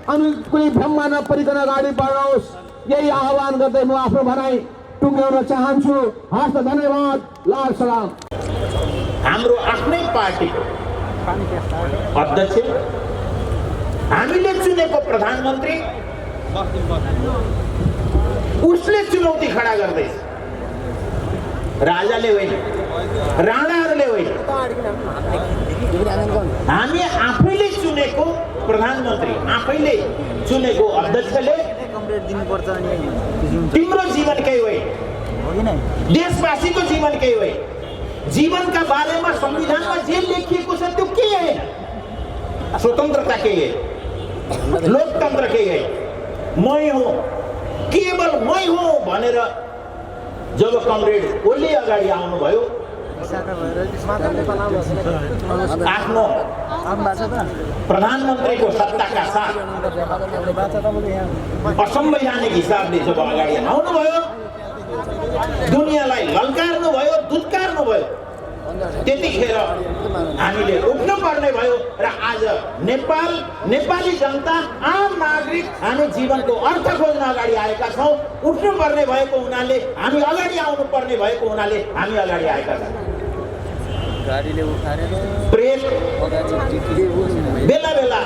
कुनै भ्रममा नपरिकन अगाडि बढ्नुहोस्। यही आह्वान गर्दै म आफ्नो भनाइ टुङ्ग्याउन चाहन्छु। हस्, धन्यवाद। लाल सलाम। हाम्रो आफ्नै पार्टीको अध्यक्ष, हामीले चुनेको प्रधानमन्त्री, उसले चुनौती खडा गर्दैछ। राजाले होइन, राणाहरूले होइन, हामी आफैले चुनेको प्रधानमन्त्री, आफैले चुनेको अध्यक्षले तिम्रो जीवनकै होइन, देशवासीको जीवनकै होइन, जीवनका बारेमा संविधानमा जे लेखिएको छ त्यो के होइन, स्वतन्त्रता के है, लोकतन्त्र के है, मै हो, केवल मै हो भनेर जब कमरेड ओली अगाडि आउनुभयो, आफ्नो प्रधानमन्त्रीको सत्ताका साथ असंवैधानिक हिसाबले जब अगाडि आउनुभयो, दुनियाँलाई ललकार्नु भयो, दुत्कार्नु भयो, त्यतिखेर हामीले उठ्नु पर्ने भयो र आज नेपाली जनता आम नागरिक हामी जीवनको अर्थ खोज्न अगाडि आएका छौँ। उठ्नु पर्ने भएको हुनाले हामी अगाडि आउनु पर्ने भएको हुनाले हामी अगाडि आएका छौँ। प्रेम बेला बेला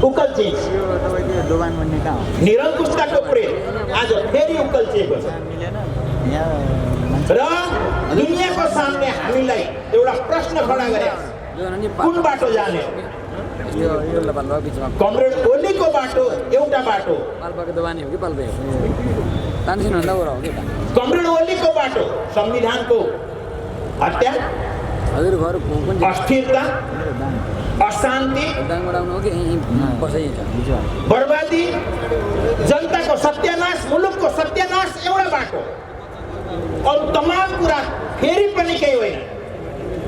उकल चिज निरङ्कुशताको प्रेम आज फेरि उकल्चिएको छ र दुनियाँको सामने हामीलाई एउटा प्रश्न खडा गरेको छ, कुन बाटो जाने? कमरेड ओलीको बाटो एउटा बाटो, कमरेड ओलीको बाटो संविधानको हत्या, अस्थिरता, अशान्ति, बर्बादी, जनताको सत्यानाश, मुलुकको सत्यानाश एउटा बाटो। अरू तमाम कुरा फेरि पनि केही होइन।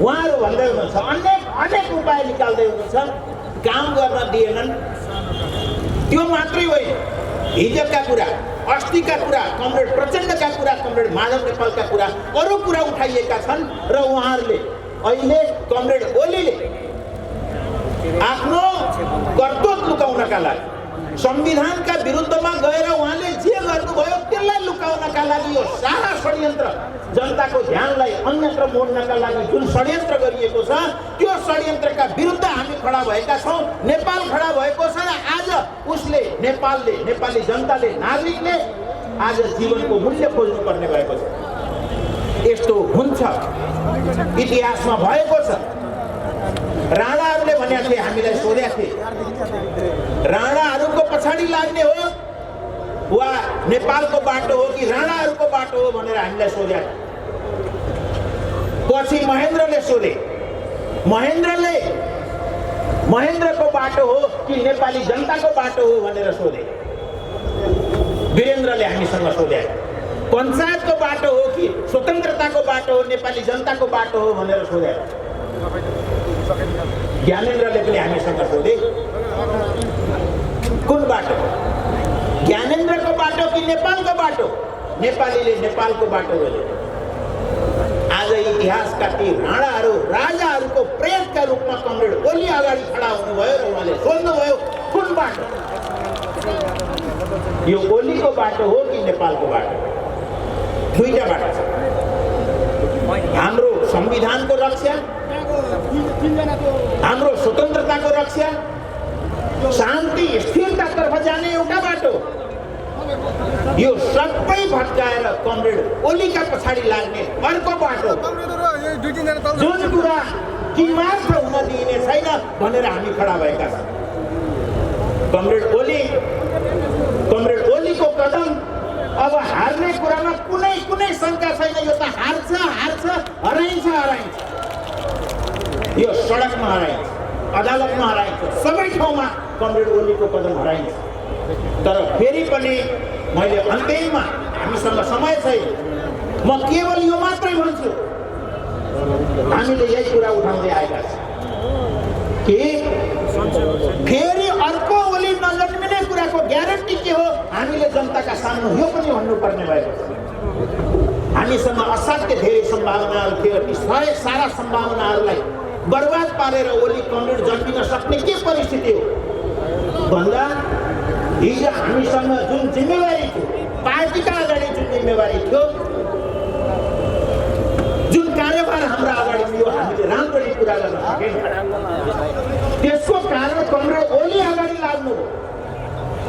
उहाँहरू भन्दै हुनुहुन्छ अनेक उपाय निकाल्दै हुनुहुन्छ, काम गर्न दिएनन्। त्यो मात्रै होइन, हिजोका कुरा, अस्तिका कुरा, कमरेड प्रचण्डका कुरा, कमरेड माधव नेपालका कुरा, अरू कुरा उठाइएका छन् र उहाँहरूले अहिले कमरेड ओलीले आफ्नो कर्तव्य लुकाउनका लागि संविधानका विरुद्धमा गएर उहाँले जे गर्नुभयो त्यसलाई लुकाउनका लागि यो सारा षड्यन्त्र, जनताको ध्यानलाई अन्यत्र मोड्नका लागि जुन षड्यन्त्र गरिएको छ त्यो षड्यन्त्रका विरुद्ध हामी खडा भएका छौँ। नेपाल खडा भएको छ र आज उसले नेपाली जनताले, नागरिकले आज जीवनको मूल्य खोज्नु पर्ने भएको छ। यस्तो हुन्छ, इतिहासमा भएको छ। राणाहरूले भनेका थिए, हामीलाई सोधेका थिए, राणाहरूको पछाडि लाग्ने हो वा नेपालको बाटो हो कि राणाहरूको बाटो हो भनेर हामीलाई सोधेका थिए। पछि महेन्द्रले सोधे, महेन्द्रको बाटो हो कि नेपाली जनताको बाटो हो भनेर सोधे। वीरेन्द्रले हामीसँग सोधे, पञ्चायतको बाटो हो कि स्वतन्त्रताको बाटो हो, नेपाली जनताको बाटो हो भनेर सोधे। ज्ञानेन्द्रले पनि हामीसँग सोधे, कुन बाटो? ज्ञानेन्द्रको बाटो कि नेपालको बाटो? नेपालीले नेपालको बाटो बोले। आज इतिहासका ती राणाहरू, राजाहरूको प्रेतका रूपमा कमरेड ओली अगाडि खडा हुनुभयो र उहाँले सोध्नुभयो, कुन बाटो? यो ओलीको बाटो हो कि नेपालको बाटो? दुईटा बाटो छ। हाम्रो संविधानको रक्षा, हाम्रो स्वतन्त्रताको रक्षा, शान्ति स्थिरतातर्फ जाने एउटा बाटो। यो सबै भत्काएर कमरेड ओलीका पछाडि लाग्ने अर्को बाटो, जुन कुरा किमार्थ हुन दिइने छैन भनेर हामी खडा भएका छौँ। कमरेड ओलीको कदम अब हार्ने कुरामा कुनै शङ्का छैन। यो त हार्छ, हराइन्छ। यो सडकमा हराइन्छ, अदालतमा हराइन्छ, सबै ठाउँमा कमरेड ओलीको कदम हराइन्छ। तर फेरि पनि मैले अन्त्यमा, हामीसँग समय छैन, म केवल यो मात्रै भन्छु, हामीले यही कुरा उठाउँदै आएका छौँ कि फेरि अर्को ओली नजन्मिने कुराको ग्यारेन्टी के हो? हामीले जनताका सामु यो पनि भन्नुपर्ने भएको छ। हामीसँग असाध्य धेरै सम्भावनाहरू थियो, ती सारा सम्भावनाहरूलाई बर्बाद पारेर ओली कमरेड जन्मिन सक्ने के परिस्थिति हो भन्दा हिजो हामीसँग जुन जिम्मेवारी थियो, पार्टीका अगाडि जुन जिम्मेवारी थियो, जुन कार्यभार हाम्रो अगाडि थियो, हामीले राम्ररी पुरा गर्न सकेनौँ। त्यसको कारण कमरेड ओली अगाडि लाग्नु हो।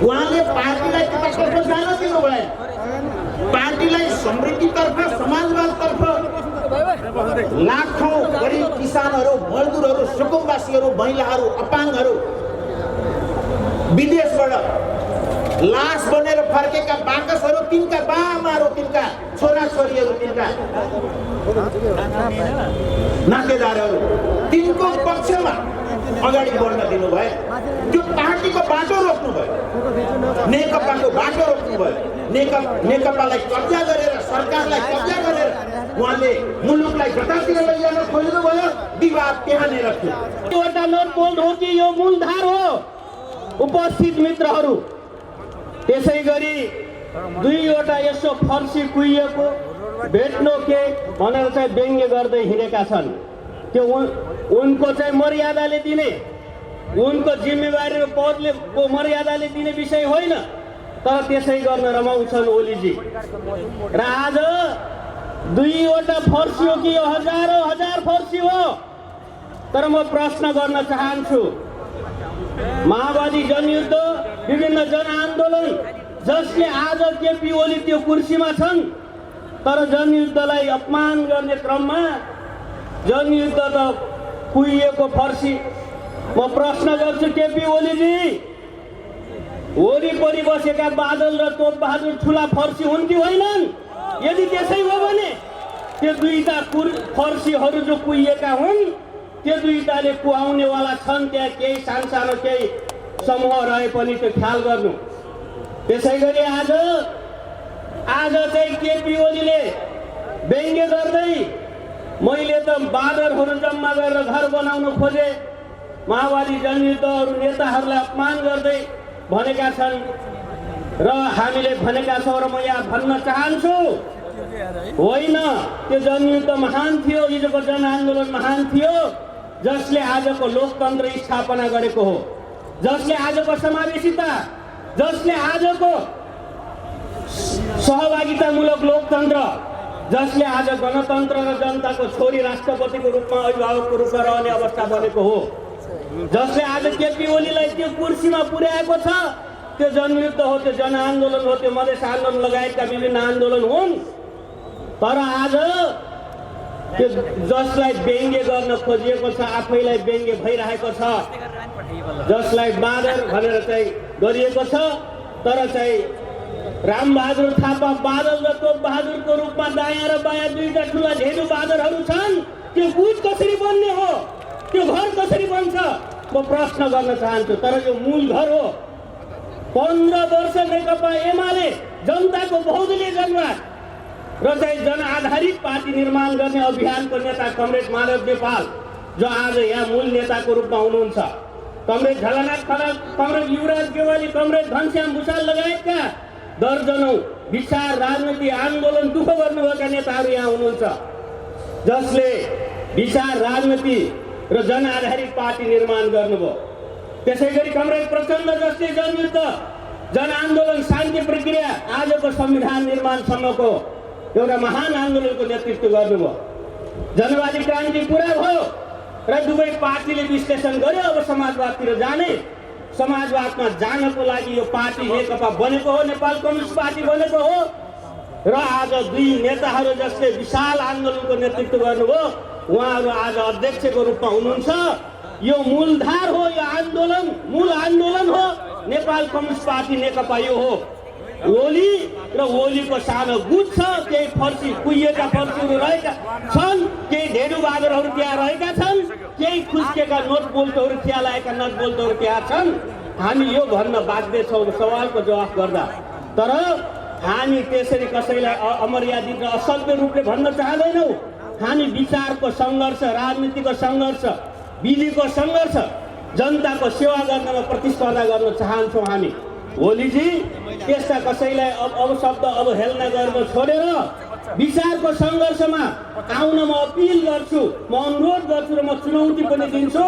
उहाँले पार्टीलाई त्यतातर्फ जान दिनु भएन, पार्टीलाई समृद्धितर्फ, समाजवादतर्फ लाखौं गरिब किसानहरू, मजदुरहरू, सुकुम्बासीहरू, महिलाहरू, अपाङ्गहरू, विदेशबाट लास बनेर फर्केका बाकसहरू, तिनका बाआमाहरू, तिनका छोराछोरीहरू, तिनका नातेदारहरू, तिनको पक्षमा अगाडि बढ्न दिनुभयो। त्यो पार्टीको बाटो रोक्नुभयो, नेकपाको बाटो रोक्नुभयो। नेकपालाई कब्जा गरेर, सरकारलाई कब्जा गरेर उहाँले मुलुकलाई जतातिर लैजान खोज्नुभयो। विवाद त्यहाँनिर थियो। एउटा नोट बोल्ड हो कि यो मूलधार हो? उपस्थित मित्रहरू, त्यसै गरी दुईवटा यसो फर्सी कुहिएको भेट्नु के भनेर चाहिँ व्यङ्ग्य गर्दै हिँडेका छन्। त्यो उनको चाहिँ मर्यादाले दिने, उनको जिम्मेवारी र पदले मर्यादाले दिने विषय होइन, तर त्यसै गर्न रमाउँछन् ओलीजी। र आज 2वटा फर्सी हो कि यो हजारौं हजार फर्सी हो? तर म प्रश्न गर्न चाहन्छु, माओवादी जनयुद्ध, विभिन्न जनआन्दोलन जसले आज केपी ओली त्यो कुर्सीमा छन्, तर जनयुद्धलाई अपमान गर्ने क्रममा जनयुद्ध त कुहिएको फर्सी। म प्रश्न गर्छु केपी ओलीजी, वरिपरि बसेका बादल र तोप बहादुर ठुला फर्सी हुन् कि होइनन्? यदि त्यसै हो भने त्यो 2टा फर्सीहरू जो कुहिएका हुन्, त्यो 2टाले कुहाउनेवाला छन्। त्यहाँ केही सानो केही समूह रहे पनि त्यो ख्याल गर्नु। त्यसै गरी आज चाहिँ केपी ओलीले व्यङ्ग्य गर्दै मैले त बादरहरू जम्मा गरेर घर बनाउन खोजे, माओवादी जनयुद्धहरू नेताहरूलाई अपमान गर्दै भनेका छन्। र हामीले भनेका छौँ र म यहाँ भन्न चाहन्छु, होइन, त्यो जनयुद्ध महान थियो, हिजोको जनआन्दोलन महान थियो, जसले आजको लोकतन्त्र स्थापना गरेको हो, जसले आजको समावेशिता, जसले आजको सहभागितामूलक लोकतन्त्र, जसले आज गणतन्त्र र जनताको छोरी राष्ट्रपतिको रूपमा, अभिभावकको रूपमा रहने अवस्था बनेको हो, जसले आज केपी ओलीलाई त्यो कुर्सीमा पुर्याएको छ। त्यो जनयुद्ध हो, त्यो जनआन्दोलन हो, त्यो मधेस आन्दोलन लगायतका विभिन्न आन्दोलन हुन्। तर आज त्यो जसलाई व्यङ्ग्य गर्न खोजिएको छ, आफैलाई व्यङ्ग्य भइरहेको छ, जसलाई बादर भनेर चाहिँ गरिएको छ, तर चाहिँ रामबहादुर थापा बादल र तोप बहादुरको रूपमा दायाँ र बायाँ 2टा ठुला धेरु बादरहरू छन्। त्यो गुट कसरी बन्ने हो? त्यो घर कसरी बन्छ? म प्रश्न गर्न चाहन्छु। तर यो मूल घर हो। 15 वर्ष नेकपा एमाले जनताको बहुदलीय जनवाद र चाहिँ जनआधारित पार्टी निर्माण गर्ने अभियानको नेता कमरेड माधव नेपाल, जो आज यहाँ मूल नेताको रूपमा हुनुहुन्छ, comrade Jhalanath Khanal, comrade Yuvraj Gewali, comrade Ghanshyam Bhusal लगायतका दर्जनौं विचार, राजनीति, आन्दोलन दुःख गर्नुभएका नेताहरू यहाँ हुनुहुन्छ, जसले विचार, राजनीति र जनआधारित पार्टी निर्माण गर्नुभयो। त्यसै गरी कमरेड प्रचण्ड जसले जनयुद्ध, जनआन्दोलन, शान्ति प्रक्रिया, आजको संविधान निर्माणसम्मको एउटा महान आन्दोलनको नेतृत्व गर्नुभयो। जनवादी क्रान्ति पुरा भयो र दुवै पार्टीले विश्लेषण गर्यो अब समाजवादतिर जाने, समाजवादमा जानको लागि यो पार्टी नेकपा बनेको हो, नेपाल कम्युनिस्ट पार्टी बनेको हो। र आज 2 नेताहरू जसले विशाल आन्दोलनको नेतृत्व गर्नुभयो, उहाँहरू आज अध्यक्षको रूपमा हुनुहुन्छ। यो मूलधार हो, यो आन्दोलन मूल आन्दोलन हो, नेपाल कम्युनिस्ट पार्टी नेकपा यो हो। ओली र ओलीको सानो गुट छ, केही फर्सी कुहिएका फर्सीहरू रहेका छन्, केही धेरु बादरहरू त्यहाँ रहेका छन्, केही खुस्केका नोट बोल्टोहरू त्यहाँ लागेका नट बोल्टोहरू त्यहाँ छन्। हामी यो भन्न बाध्य छौँ सवालको जवाफ गर्दा। तर हामी त्यसरी कसैलाई अमर्यादित र असभ्य रूपले भन्न चाहँदैनौँ। हामी विचारको सङ्घर्ष, राजनीतिको सङ्घर्ष, विधिको सङ्घर्ष, जनताको सेवा गर्नमा प्रतिस्पर्धा गर्न चाहन्छौँ हामी। ओलीजी त्यस्ता कसैलाई अपशब्द अवहेलना गर्न छोडेर विचारको सङ्घर्षमा आउन म अपिल गर्छु, म अनुरोध गर्छु र म चुनौती पनि दिन्छु।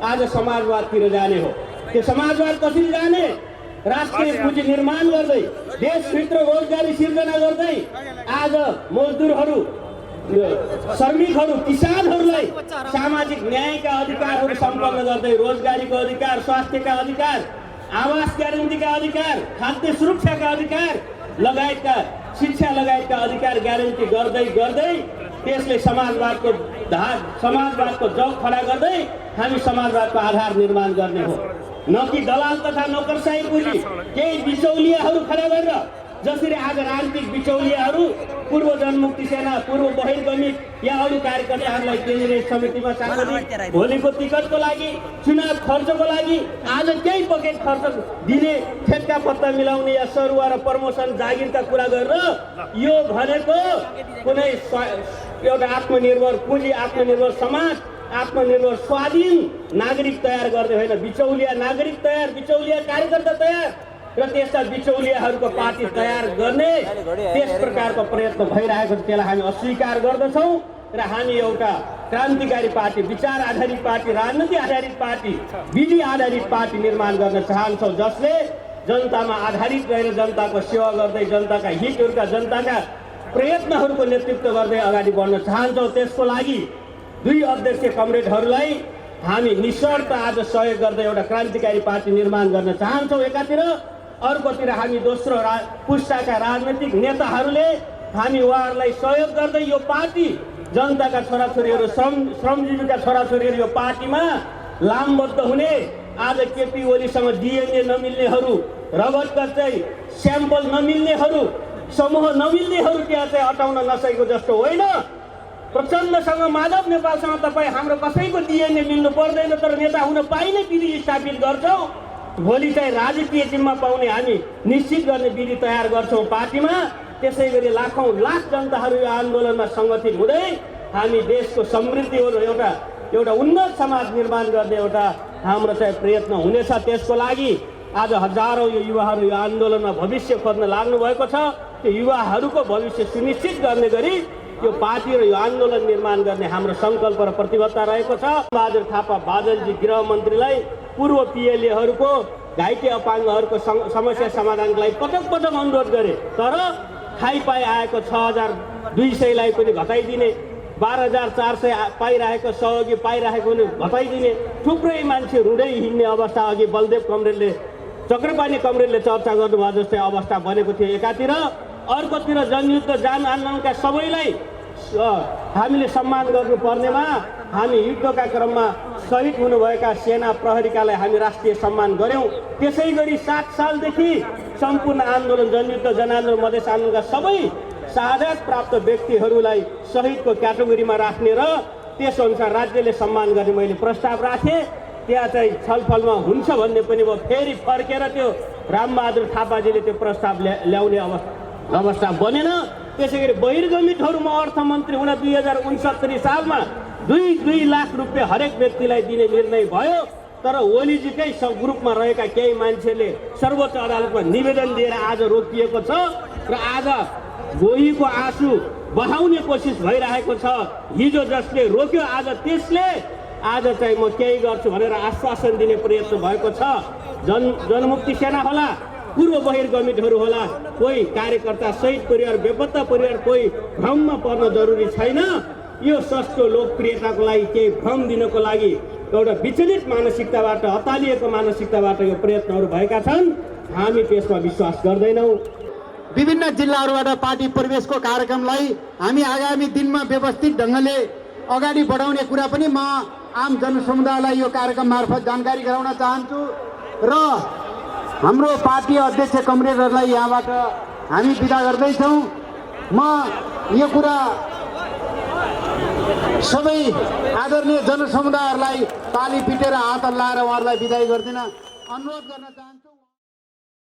आज समाजवादतिर जाने हो। त्यो समाजवाद कसरी जाने? राष्ट्रिय पुँजी निर्माण गर्दै, देशभित्र रोजगारी सिर्जना गर्दै, आज मजदुरहरू, श्रमिकहरू, किसानहरूलाई सामाजिक न्यायका अधिकारहरू सम्पन्न गर्दै, रोजगारीको अधिकार, स्वास्थ्यका अधिकार, आवास ग्यारेन्टीका अधिकार, खाद्य सुरक्षाका अधिकार लगायतका, शिक्षा लगायतका अधिकार ग्यारेन्टी गर्दै गर्दै त्यसले समाजवादको जग खडा गर्दै हामी समाजवादको आधार निर्माण गर्ने हो। न कि दलाल तथा नोकरशाही पुँजी केही बिचौलियाहरू खडा गरेर, जसरी आज राजनीतिक बिचौलियाहरू पूर्व जनमुक्ति सेना, पूर्व बहिर्गमित या अरू कार्यकर्ताहरूलाई केन्द्रीय समितिमा सार्वजनिक भोलिको टिकटको लागि, चुनाव खर्चको लागि आज केही पकेट खर्च दिने, ठेक्का पत्ता मिलाउने या सरुवा र प्रमोसन जागिरका कुरा गरेर यो भनेको कुनै एउटा आत्मनिर्भर पुँजी, आत्मनिर्भर समाज, आत्मनिर्भर स्वाधीन नागरिक तयार गर्दै होइन, बिचौलिया नागरिक तयार, बिचौलिया कार्यकर्ता तयार। र त्यस्ता बिचौलियाहरूको पार्टी तयार गर्ने त्यस प्रकारको प्रयत्न भइरहेको छ, त्यसलाई हामी अस्वीकार गर्दछौँ र हामी एउटा क्रान्तिकारी पार्टी, विचार आधारित पार्टी, राजनीति आधारित पार्टी, विधि आधारित पार्टी निर्माण गर्न चाहन्छौँ, जसले जनतामा आधारित रहेर जनताको सेवा गर्दै जनताका हितहरूका जनताका प्रयत्नहरूको नेतृत्व गर्दै अगाडि बढ्न चाहन्छौँ। त्यसको लागि दुई अध्यक्ष कमरेडहरूलाई हामी निशर्त आज सहयोग गर्दै एउटा क्रान्तिकारी पार्टी निर्माण गर्न चाहन्छौँ एकातिर, अर्कोतिर हामी दोस्रो पुस्ताका राजनैतिक नेताहरूले हामी उहाँहरूलाई सहयोग गर्दै यो पार्टी जनताका छोराछोरीहरू श्रमजीवीका छोराछोरीहरू यो पार्टीमा लामबद्ध हुने, आज केपी ओलीसँग डिएनए नमिल्नेहरू, रगतका चाहिँ स्याम्पल नमिल्नेहरू, समूह नमिल्नेहरू त्यहाँ चाहिँ हटाउन नसकेको जस्तो होइन। प्रचण्डसँग, माधव नेपालसँग तपाईँ हाम्रो कसैको डिएनए मिल्नु पर्दैन, तर नेता हुन पाइने विधि स्थापित गर्छौँ। भोलि चाहिँ राजकीय जिम्मा पाउने हामी निश्चित गर्ने विधि तयार गर्छौँ पार्टीमा। त्यसै गरी लाखौँ लाख जनताहरू यो आन्दोलनमा सङ्गठित हुँदै हामी देशको समृद्धि एउटा उन्नत समाज निर्माण गर्ने एउटा हाम्रो चाहिँ प्रयत्न हुनेछ। त्यसको लागि आज हजारौँ यो युवाहरू यो आन्दोलनमा भविष्य खोज्न लाग्नु भएको छ। त्यो युवाहरूको भविष्य सुनिश्चित गर्ने गरी यो पार्टी र यो आन्दोलन निर्माण गर्ने हाम्रो सङ्कल्प र प्रतिबद्धता रहेको छ। बहादुर थापा बादलजी गृहमन्त्रीलाई पूर्व पिएलएहरूको घाइते अपाङ्गहरूको समस्या समाधानको लागि पटक पटक अनुरोध गरे, तर खाइपाई आएको 6200लाई पनि घटाइदिने, 12400 पाइरहेको सहयोगी पाइरहेको पनि घटाइदिने, थुप्रै मान्छे रुँदै हिँड्ने अवस्था अघि बलदेव कमरेडले, चक्रपाणी कमरेडले चर्चा गर्नुभयो जस्तै अवस्था बनेको थियो एकातिर। अर्कोतिर जनयुद्ध जान आन्दोलनका सबैलाई हामीले सम्मान गर्नुपर्नेमा हामी युद्धका क्रममा शहीद हुनुभएका सेना प्रहरीकालाई हामी राष्ट्रिय सम्मान गऱ्यौँ। त्यसै गरी 7 सालदेखि सम्पूर्ण आन्दोलन, जनयुद्ध जनआन्दोलन, मधेस आन्दोलनका सबै शहादत प्राप्त व्यक्तिहरूलाई शहीदको क्याटेगोरीमा राख्ने र त्यसअनुसार राज्यले सम्मान गर्ने मैले प्रस्ताव राखेँ। त्यहाँ चाहिँ छलफलमा हुन्छ भन्ने पनि भयो। फेरि फर्केर त्यो रामबहादुर थापाजीले त्यो प्रस्ताव ल्याउने अवस्था बनेन। त्यसै गरी बहिर्गमितहरूमा अर्थमन्त्री हुन 2069 सालमा 2 लाख रुपियाँ हरेक व्यक्तिलाई दिने निर्णय भयो, तर ओलीजीकै ग्रुपमा रहेका केही मान्छेले सर्वोच्च अदालतमा निवेदन दिएर आज रोकिएको छ र आज गोहीको आँसु बहाउने कोसिस भइरहेको छ। हिजो जसले रोक्यो आज त्यसले आज चाहिँ म केही गर्छु भनेर आश्वासन दिने प्रयत्न भएको छ। जनमुक्ति सेना होला, पूर्व बहिर्गमितहरू होला, कोही कार्यकर्ता शहीद परिवार, बेपत्ता परिवार कोही भ्रममा पर्न जरुरी छैन। यो सस्तो लोकप्रियताको लागि केही भ्रम दिनको लागि एउटा विचलित मानसिकताबाट, अतालिएको मानसिकताबाट यो प्रयत्नहरू भएका छन्। हामी त्यसमा विश्वास गर्दैनौँ। विभिन्न जिल्लाहरूबाट पार्टी प्रवेशको कार्यक्रमलाई हामी आगामी दिनमा व्यवस्थित ढङ्गले अगाडि बढाउने कुरा पनि म आम जनसमुदायलाई यो कार्यक्रम मार्फत जानकारी गराउन चाहन्छु र हाम्रो पार्टी अध्यक्ष कमरेडहरूलाई यहाँबाट हामी बिदा गर्दैछौँ। म यो कुरा सबै आदरणीय जनसमुदायहरूलाई ताली पिटेर हात हल्लाएर उहाँहरूलाई बिदाई गर्दिन अनुरोध गर्न चाहन्छु।